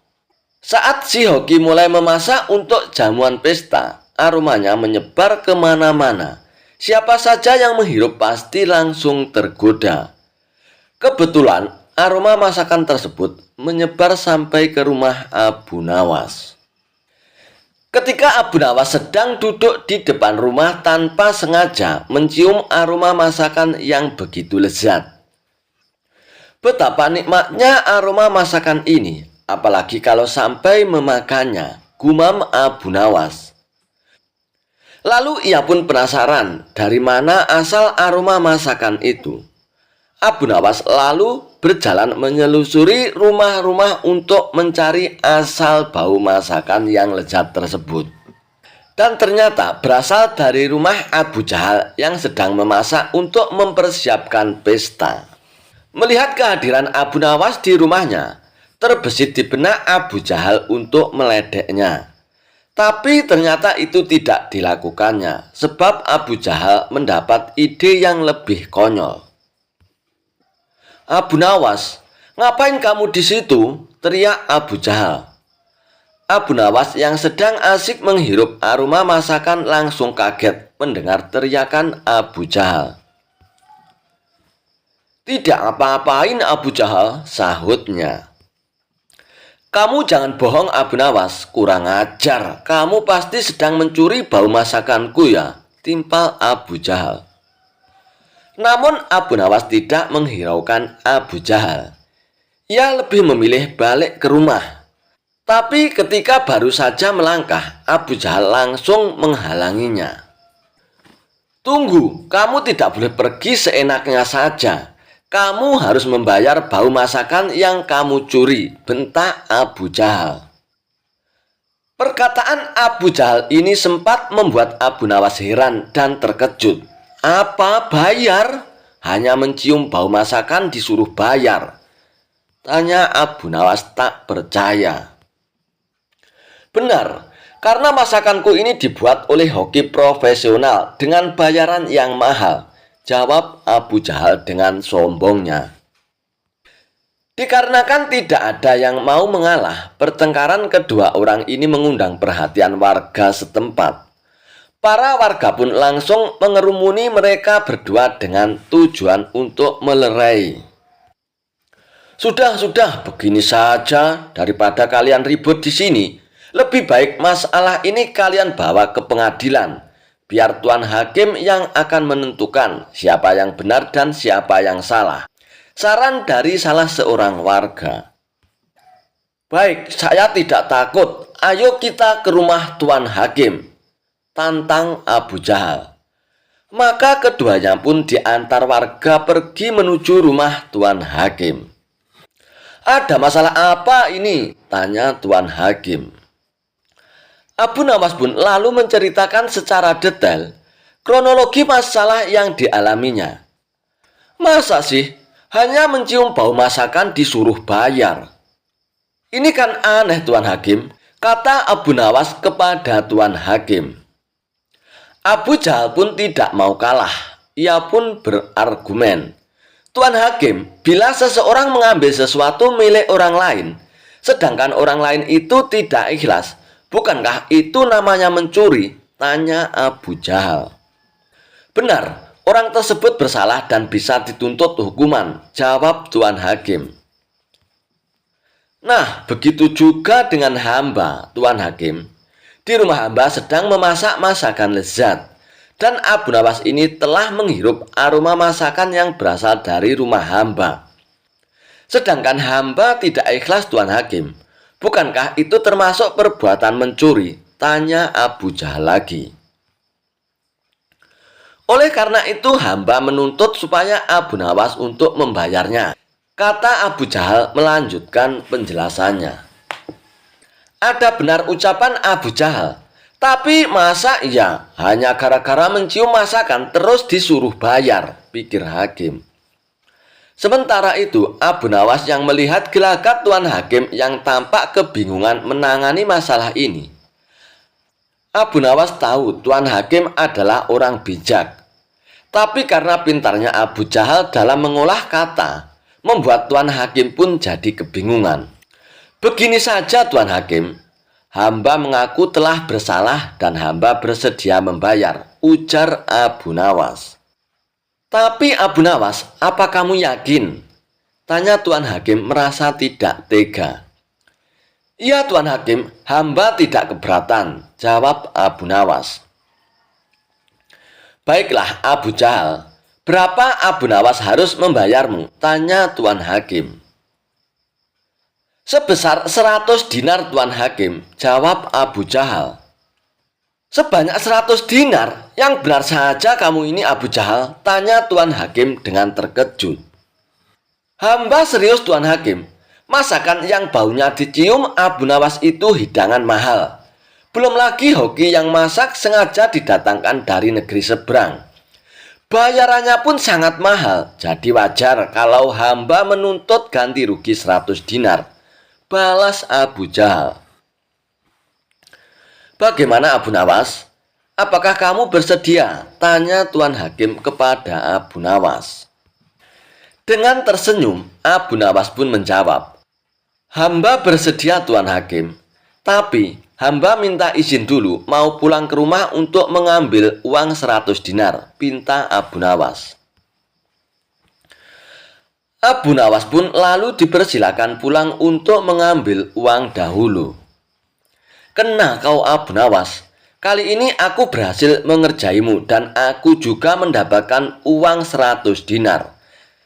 Speaker 1: Saat si hoki mulai memasak untuk jamuan pesta, aromanya menyebar kemana-mana. Siapa saja yang menghirup pasti langsung tergoda. Kebetulan aroma masakan tersebut menyebar sampai ke rumah Abu Nawas. Ketika Abu Nawas sedang duduk di depan rumah tanpa sengaja mencium aroma masakan yang begitu lezat. Betapa nikmatnya aroma masakan ini, apalagi kalau sampai memakannya, gumam Abu Nawas. Lalu ia pun penasaran dari mana asal aroma masakan itu. Abu Nawas lalu berjalan menyelusuri rumah-rumah untuk mencari asal bau masakan yang lezat tersebut. Dan ternyata berasal dari rumah Abu Jahal yang sedang memasak untuk mempersiapkan pesta. Melihat kehadiran Abu Nawas di rumahnya, terbesit di benak Abu Jahal untuk meledeknya. Tapi ternyata itu tidak dilakukannya, sebab Abu Jahal mendapat ide yang lebih konyol. Abu Nawas, ngapain kamu di situ? Teriak Abu Jahal. Abu Nawas yang sedang asik menghirup aroma masakan langsung kaget mendengar teriakan Abu Jahal. Tidak apa-apain Abu Jahal, sahutnya. Kamu jangan bohong Abu Nawas, kurang ajar. Kamu pasti sedang mencuri bau masakanku ya, timpal Abu Jahal. Namun Abu Nawas tidak menghiraukan Abu Jahal. Ia lebih memilih balik ke rumah. Tapi ketika baru saja melangkah, Abu Jahal langsung menghalanginya. Tunggu, kamu tidak boleh pergi seenaknya saja. Kamu harus membayar bau masakan yang kamu curi, bentak Abu Jahal. Perkataan Abu Jahal ini sempat membuat Abu Nawas heran dan terkejut. Apa bayar? Hanya mencium bau masakan disuruh bayar? Tanya Abu Nawas tak percaya. Benar, Karena masakanku ini dibuat oleh hoki profesional dengan bayaran yang mahal, jawab Abu Jahal dengan sombongnya. Dikarenakan tidak ada yang mau mengalah, pertengkaran kedua orang ini mengundang perhatian warga setempat. Para warga pun langsung mengerumuni mereka berdua dengan tujuan untuk melerai. Sudah, begini saja, daripada kalian ribut di sini. Lebih baik masalah ini kalian bawa ke pengadilan. Biar Tuan Hakim yang akan menentukan siapa yang benar dan siapa yang salah. Saran dari salah seorang warga. Baik, saya tidak takut. Ayo kita ke rumah Tuan Hakim, tantang Abu Jahal. Maka keduanya pun diantar warga pergi menuju rumah Tuan Hakim. Ada masalah apa ini? Tanya Tuan Hakim. Abu Nawas pun lalu menceritakan secara detail kronologi masalah yang dialaminya. Masa sih hanya mencium bau masakan disuruh bayar? Ini kan aneh Tuan Hakim, kata Abu Nawas kepada Tuan Hakim. Abu Jahal pun tidak mau kalah. Ia pun berargumen. Tuan Hakim, bila seseorang mengambil sesuatu milik orang lain, sedangkan orang lain itu tidak ikhlas, bukankah itu namanya mencuri? Tanya Abu Jahal. Benar, orang tersebut bersalah dan bisa dituntut hukuman, jawab Tuan Hakim. Nah, begitu juga dengan hamba, Tuan Hakim. Di rumah hamba sedang memasak masakan lezat, dan Abu Nawas ini telah menghirup aroma masakan yang berasal dari rumah hamba. Sedangkan hamba tidak ikhlas, Tuan Hakim. Bukankah itu termasuk perbuatan mencuri? Tanya Abu Jahal lagi. Oleh karena itu hamba menuntut supaya Abu Nawas untuk membayarnya. Kata Abu Jahal melanjutkan penjelasannya. Ada benar ucapan Abu Jahal. Tapi masa iya hanya gara-gara mencium masakan terus disuruh bayar, pikir Hakim. Sementara itu, Abu Nawas yang melihat gelagat Tuan Hakim yang tampak kebingungan menangani masalah ini. Abu Nawas tahu Tuan Hakim adalah orang bijak. Tapi karena pintarnya Abu Jahal dalam mengolah kata, membuat Tuan Hakim pun jadi kebingungan. Begini saja Tuan Hakim, hamba mengaku telah bersalah dan hamba bersedia membayar, ujar Abu Nawas. Tapi Abu Nawas, apa kamu yakin? Tanya Tuan Hakim merasa tidak tega. Iya Tuan Hakim, hamba tidak keberatan, jawab Abu Nawas. Baiklah Abu Jahal, berapa Abu Nawas harus membayarmu? Tanya Tuan Hakim. Sebesar 100 dinar Tuan Hakim, jawab Abu Jahal. Sebanyak 100 dinar? Yang benar saja kamu ini Abu Jahal, tanya Tuan Hakim dengan terkejut. Hamba serius Tuan Hakim, masakan yang baunya dicium Abu Nawas itu hidangan mahal. Belum lagi hoki yang masak sengaja didatangkan dari negeri seberang. Bayarannya pun sangat mahal, jadi wajar kalau hamba menuntut ganti rugi 100 dinar. Balas Abu Jahal. Bagaimana Abu Nawas? Apakah kamu bersedia? Tanya Tuan Hakim kepada Abu Nawas. Dengan tersenyum, Abu Nawas pun menjawab, hamba bersedia Tuan Hakim, tapi hamba minta izin dulu mau pulang ke rumah untuk mengambil uang 100 dinar, pinta Abu Nawas. Abu Nawas pun lalu dipersilakan pulang untuk mengambil uang dahulu. Kena kau Abu Nawas, kali ini aku berhasil mengerjaimu dan aku juga mendapatkan uang 100 dinar,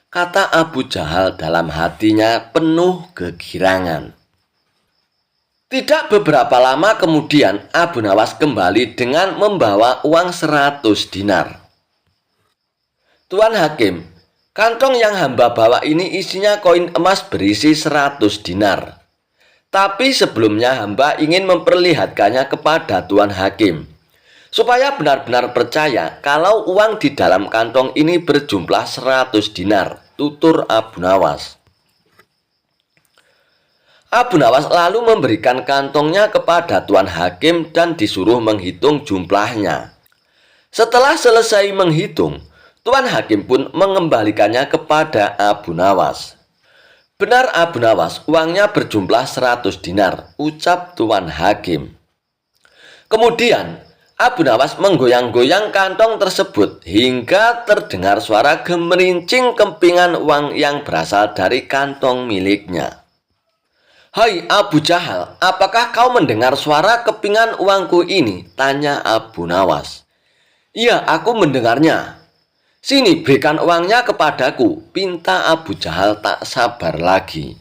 Speaker 1: kata Abu Jahal dalam hatinya penuh kegirangan. Tidak beberapa lama kemudian Abu Nawas kembali dengan membawa uang 100 dinar. Tuan Hakim, kantong yang hamba bawa ini isinya koin emas berisi 100 dinar. Tapi sebelumnya hamba ingin memperlihatkannya kepada Tuan Hakim, supaya benar-benar percaya kalau uang di dalam kantong ini berjumlah 100 dinar, tutur Abu Nawas. Abu Nawas lalu memberikan kantongnya kepada Tuan Hakim dan disuruh menghitung jumlahnya. Setelah selesai menghitung, Tuan Hakim pun mengembalikannya kepada Abu Nawas. "Benar Abu Nawas, uangnya berjumlah 100 dinar," ucap Tuan Hakim. Kemudian Abu Nawas menggoyang-goyang kantong tersebut hingga terdengar suara gemerincing kempingan uang yang berasal dari kantong miliknya. "Hai Abu Jahal, apakah kau mendengar suara kepingan uangku ini?" tanya Abu Nawas. "Iya, aku mendengarnya." "Sini, berikan uangnya kepadaku," pinta Abu Jahal tak sabar lagi.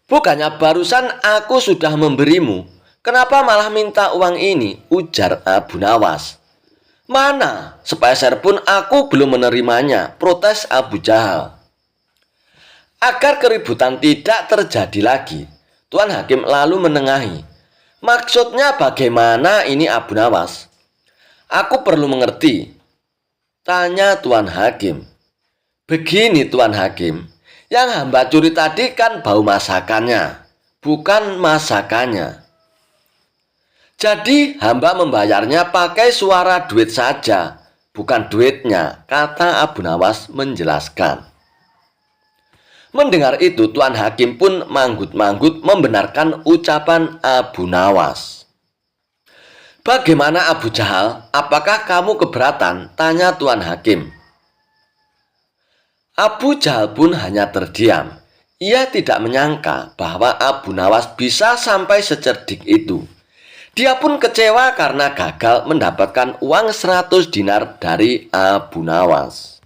Speaker 1: "Bukannya barusan aku sudah memberimu, kenapa malah minta uang ini?" ujar Abu Nawas. "Mana, sepeser pun aku belum menerimanya," protes Abu Jahal. Agar keributan tidak terjadi lagi, Tuan Hakim lalu menengahi. "Maksudnya bagaimana ini Abu Nawas? Aku perlu mengerti," tanya Tuan Hakim. "Begini Tuan Hakim, yang hamba curi tadi kan bau masakannya, bukan masakannya. Jadi hamba membayarnya pakai suara duit saja, bukan duitnya," kata Abu Nawas menjelaskan. Mendengar itu, Tuan Hakim pun manggut-manggut membenarkan ucapan Abu Nawas. "Bagaimana Abu Jahal? Apakah kamu keberatan?" tanya Tuan Hakim. Abu Jahal pun hanya terdiam. Ia tidak menyangka bahwa Abu Nawas bisa sampai secerdik itu. Dia pun kecewa karena gagal mendapatkan uang 100 dinar dari Abu Nawas.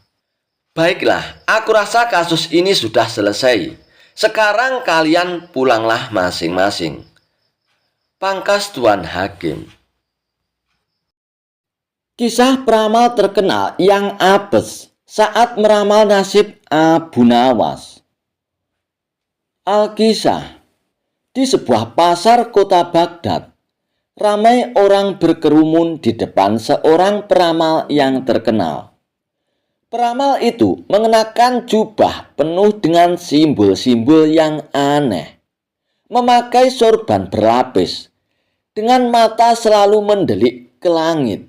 Speaker 1: "Baiklah, aku rasa kasus ini sudah selesai. Sekarang kalian pulanglah masing-masing," pangkas Tuan Hakim.
Speaker 2: Kisah peramal terkenal yang apes saat meramal nasib Abu Nawas. Alkisah, di sebuah pasar kota Baghdad, ramai orang berkerumun di depan seorang peramal yang terkenal. Peramal itu mengenakan jubah penuh dengan simbol-simbol yang aneh, memakai sorban berlapis, dengan mata selalu mendelik ke langit,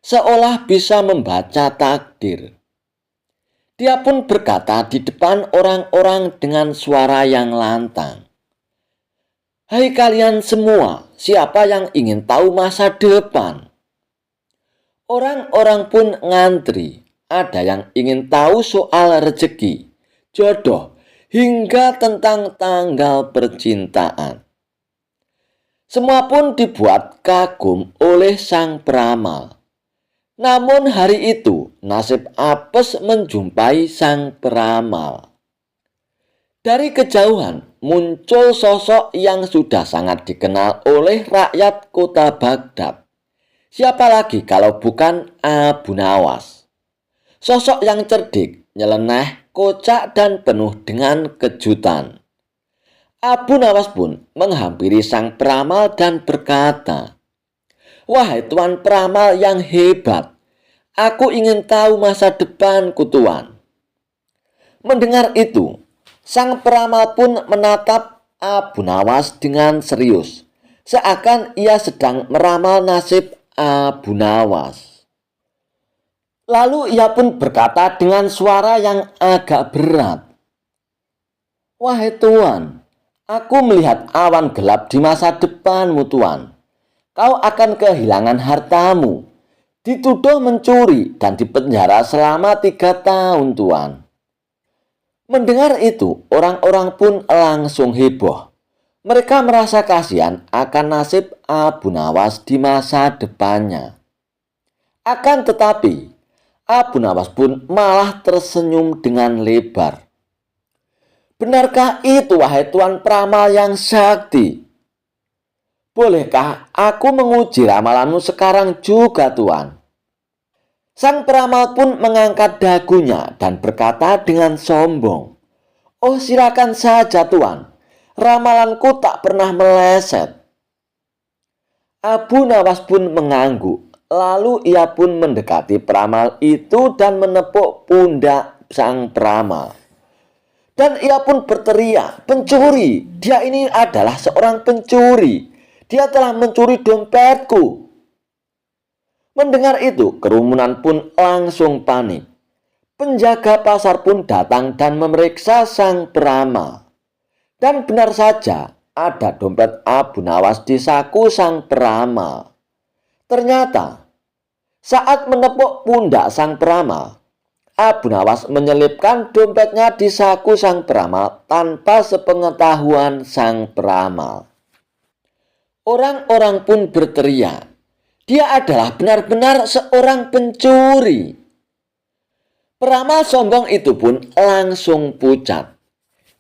Speaker 2: seolah bisa membaca takdir. Dia pun berkata di depan orang-orang dengan suara yang lantang, "Hai kalian semua, siapa yang ingin tahu masa depan?" Orang-orang pun ngantri. Ada yang ingin tahu soal rezeki, jodoh, hingga tentang tanggal percintaan. Semua pun dibuat kagum oleh sang peramal. Namun hari itu nasib apes menjumpai sang peramal. Dari kejauhan muncul sosok yang sudah sangat dikenal oleh rakyat kota Baghdad. Siapa lagi kalau bukan Abu Nawas? Sosok yang cerdik, nyeleneh, kocak, dan penuh dengan kejutan. Abu Nawas pun menghampiri sang peramal dan berkata, "Wahai Tuan peramal yang hebat, aku ingin tahu masa depanku Tuan." Mendengar itu, sang peramal pun menatap Abu Nawas dengan serius, seakan ia sedang meramal nasib Abu Nawas. Lalu ia pun berkata dengan suara yang agak berat, "Wahai Tuan, aku melihat awan gelap di masa depanmu Tuan. Kau akan kehilangan hartamu, dituduh mencuri dan dipenjara selama 3 tahun Tuan." Mendengar itu, orang-orang pun langsung heboh. Mereka merasa kasihan akan nasib Abu Nawas di masa depannya. Akan tetapi, Abu Nawas pun malah tersenyum dengan lebar. "Benarkah itu wahai Tuan peramal yang sakti? Bolehkah aku menguji ramalanmu sekarang juga Tuan?" Sang peramal pun mengangkat dagunya dan berkata dengan sombong, "Oh silakan saja Tuan, ramalanku tak pernah meleset." Abu Nawas pun mengangguk. Lalu ia pun mendekati peramal itu dan menepuk pundak sang peramal. Dan ia pun berteriak, "Pencuri! Dia ini adalah seorang pencuri. Dia telah mencuri dompetku." Mendengar itu, kerumunan pun langsung panik. Penjaga pasar pun datang dan memeriksa sang peramal. Dan benar saja, ada dompet Abu Nawas di saku sang peramal. Ternyata, saat menepuk pundak sang peramal, Abu Nawas menyelipkan dompetnya di saku sang peramal tanpa sepengetahuan sang peramal. Orang-orang pun berteriak, "Dia adalah benar-benar seorang pencuri." Peramal sombong itu pun langsung pucat.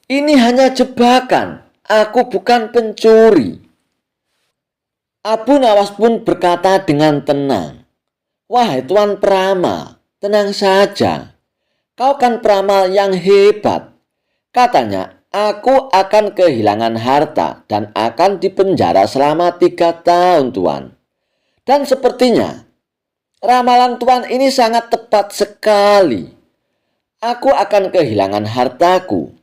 Speaker 2: "Ini hanya jebakan, aku bukan pencuri." Abu Nawas pun berkata dengan tenang, "Wahai Tuan Peramal, tenang saja. Kau kan peramal yang hebat. Katanya, aku akan kehilangan harta dan akan dipenjara selama 3 tahun, Tuan. Dan sepertinya, ramalan Tuan ini sangat tepat sekali. Aku akan kehilangan hartaku.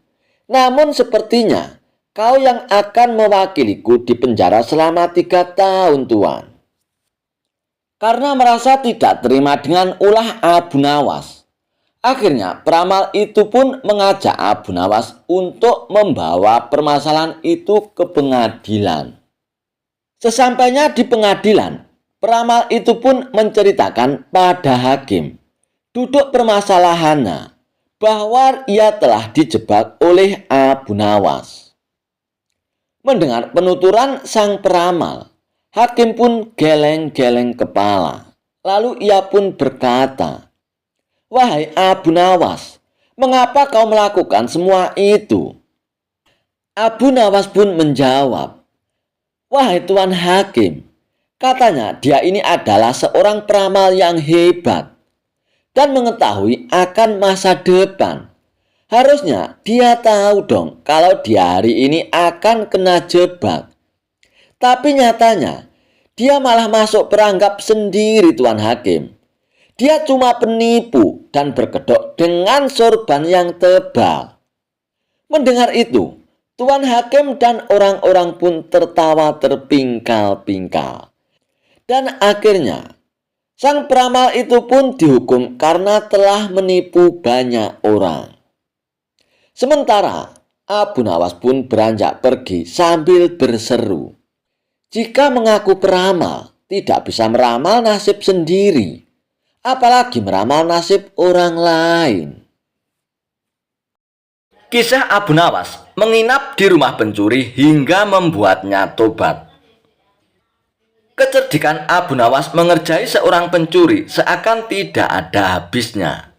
Speaker 2: Namun sepertinya, kau yang akan mewakiliku di penjara selama 3 tahun, Tuan." Karena merasa tidak terima dengan ulah Abu Nawas, akhirnya peramal itu pun mengajak Abu Nawas untuk membawa permasalahan itu ke pengadilan. Sesampainya di pengadilan, peramal itu pun menceritakan pada hakim duduk permasalahannya bahwa ia telah dijebak oleh Abu Nawas. Mendengar penuturan sang peramal, hakim pun geleng-geleng kepala. Lalu ia pun berkata, "Wahai Abu Nawas, mengapa kau melakukan semua itu?" Abu Nawas pun menjawab, "Wahai Tuan Hakim, katanya dia ini adalah seorang peramal yang hebat dan mengetahui akan masa depan. Harusnya dia tahu dong kalau dia hari ini akan kena jebak. Tapi nyatanya, dia malah masuk perangkap sendiri, Tuan Hakim. Dia cuma penipu dan berkedok dengan sorban yang tebal." Mendengar itu, Tuan Hakim dan orang-orang pun tertawa terpingkal-pingkal. Dan akhirnya, sang peramal itu pun dihukum karena telah menipu banyak orang. Sementara, Abu Nawas pun beranjak pergi sambil berseru, "Jika mengaku peramal, tidak bisa meramal nasib sendiri, apalagi meramal nasib orang lain."
Speaker 1: Kisah Abu Nawas menginap di rumah pencuri hingga membuatnya tobat. Kecerdikan Abu Nawas mengerjai seorang pencuri seakan tidak ada habisnya.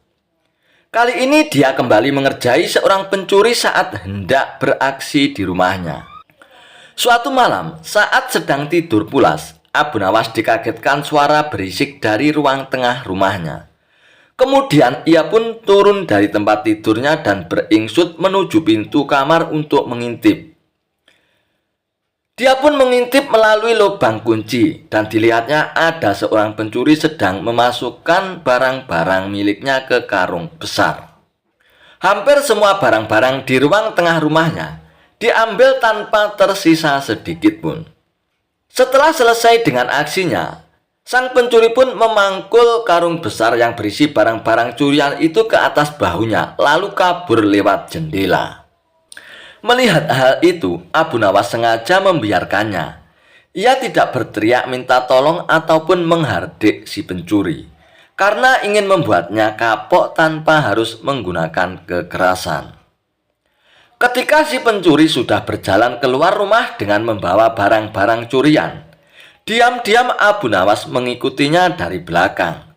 Speaker 1: Kali ini dia kembali mengerjai seorang pencuri saat hendak beraksi di rumahnya. Suatu malam, saat sedang tidur pulas, Abu Nawas dikagetkan suara berisik dari ruang tengah rumahnya. Kemudian ia pun turun dari tempat tidurnya dan beringsut menuju pintu kamar untuk mengintip. Dia pun mengintip melalui lubang kunci dan dilihatnya ada seorang pencuri sedang memasukkan barang-barang miliknya ke karung besar. Hampir semua barang-barang di ruang tengah rumahnya diambil tanpa tersisa sedikit pun. Setelah selesai dengan aksinya, sang pencuri pun memangkul karung besar yang berisi barang-barang curian itu ke atas bahunya, lalu kabur lewat jendela. Melihat hal itu, Abu Nawas sengaja membiarkannya. Ia tidak berteriak minta tolong ataupun menghardik si pencuri, karena ingin membuatnya kapok tanpa harus menggunakan kekerasan. Ketika si pencuri sudah berjalan keluar rumah dengan membawa barang-barang curian, diam-diam Abu Nawas mengikutinya dari belakang.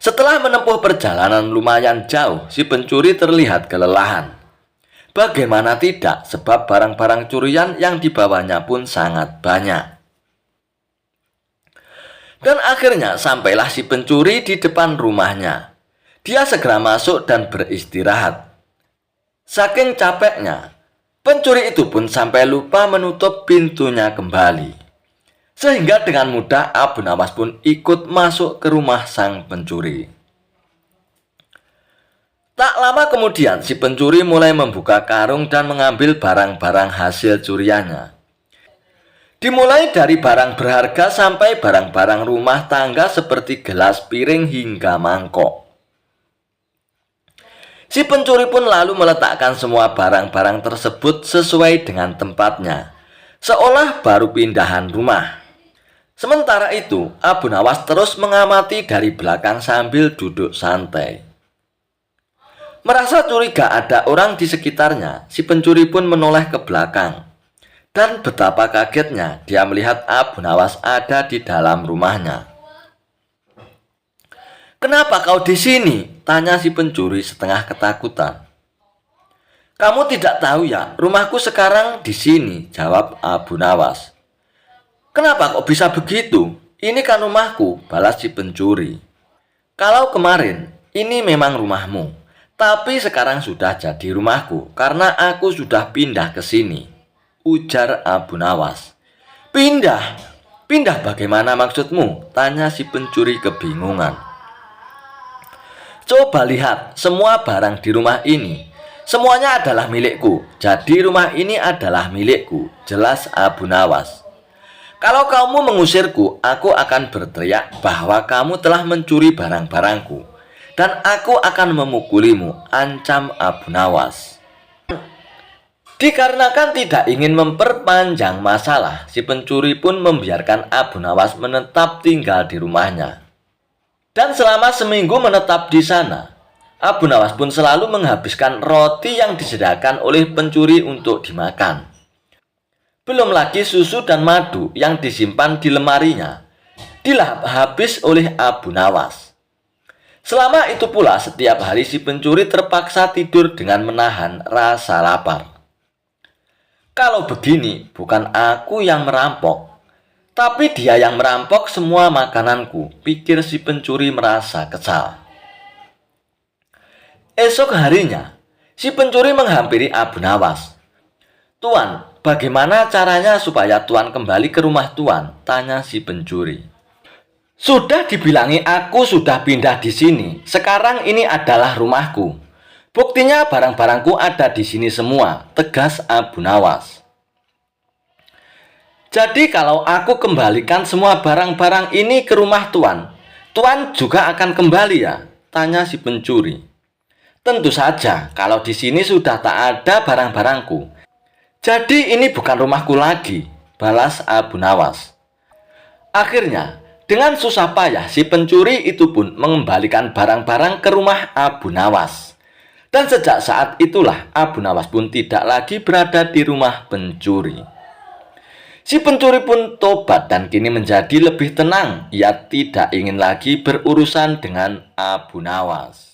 Speaker 1: Setelah menempuh perjalanan lumayan jauh, si pencuri terlihat kelelahan. Bagaimana tidak, sebab barang-barang curian yang dibawanya pun sangat banyak. Dan akhirnya sampailah si pencuri di depan rumahnya. Dia segera masuk dan beristirahat. Saking capeknya, pencuri itu pun sampai lupa menutup pintunya kembali. Sehingga dengan mudah Abu Nawas pun ikut masuk ke rumah sang pencuri. Tak lama kemudian, si pencuri mulai membuka karung dan mengambil barang-barang hasil curiannya. Dimulai dari barang berharga sampai barang-barang rumah tangga seperti gelas, piring, hingga mangkok. Si pencuri pun lalu meletakkan semua barang-barang tersebut sesuai dengan tempatnya, seolah baru pindahan rumah. Sementara itu, Abu Nawas terus mengamati dari belakang sambil duduk santai. Merasa curiga ada orang di sekitarnya, si pencuri pun menoleh ke belakang. Dan betapa kagetnya dia melihat Abu Nawas ada di dalam rumahnya. "Kenapa kau di sini?" tanya si pencuri setengah ketakutan. "Kamu tidak tahu ya, rumahku sekarang di sini," jawab Abu Nawas. "Kenapa kok bisa begitu? Ini kan rumahku," balas si pencuri. "Kalau kemarin ini memang rumahmu, tapi sekarang sudah jadi rumahku karena aku sudah pindah ke sini," ujar Abu Nawas. "Pindah? Pindah bagaimana maksudmu?" tanya si pencuri kebingungan. "Coba lihat semua barang di rumah ini. Semuanya adalah milikku. Jadi rumah ini adalah milikku," jelas Abu Nawas. "Kalau kamu mengusirku, aku akan berteriak bahwa kamu telah mencuri barang-barangku. Dan aku akan memukulimu," ancam Abu Nawas. Dikarenakan tidak ingin memperpanjang masalah, si pencuri pun membiarkan Abu Nawas menetap tinggal di rumahnya. Dan selama seminggu menetap di sana, Abu Nawas pun selalu menghabiskan roti yang disediakan oleh pencuri untuk dimakan. Belum lagi susu dan madu yang disimpan di lemarinya, dilahap habis oleh Abu Nawas. Selama itu pula setiap hari si pencuri terpaksa tidur dengan menahan rasa lapar. "Kalau begini, bukan aku yang merampok, tapi dia yang merampok semua makananku," pikir si pencuri merasa kesal. Esok harinya, si pencuri menghampiri Abu Nawas. "Tuan, bagaimana caranya supaya Tuan kembali ke rumah Tuan?" tanya si pencuri. "Sudah dibilangi aku sudah pindah di sini. Sekarang ini adalah rumahku. Buktinya barang-barangku ada di sini semua," tegas Abu Nawas. "Jadi kalau aku kembalikan semua barang-barang ini ke rumah Tuan, Tuan juga akan kembali ya?" tanya si pencuri. "Tentu saja, kalau di sini sudah tak ada barang-barangku. Jadi ini bukan rumahku lagi," balas Abu Nawas. Akhirnya, dengan susah payah si pencuri itu pun mengembalikan barang-barang ke rumah Abu Nawas. Dan sejak saat itulah Abu Nawas pun tidak lagi berada di rumah pencuri. Si pencuri pun tobat dan kini menjadi lebih tenang. Ia tidak ingin lagi berurusan dengan Abu Nawas.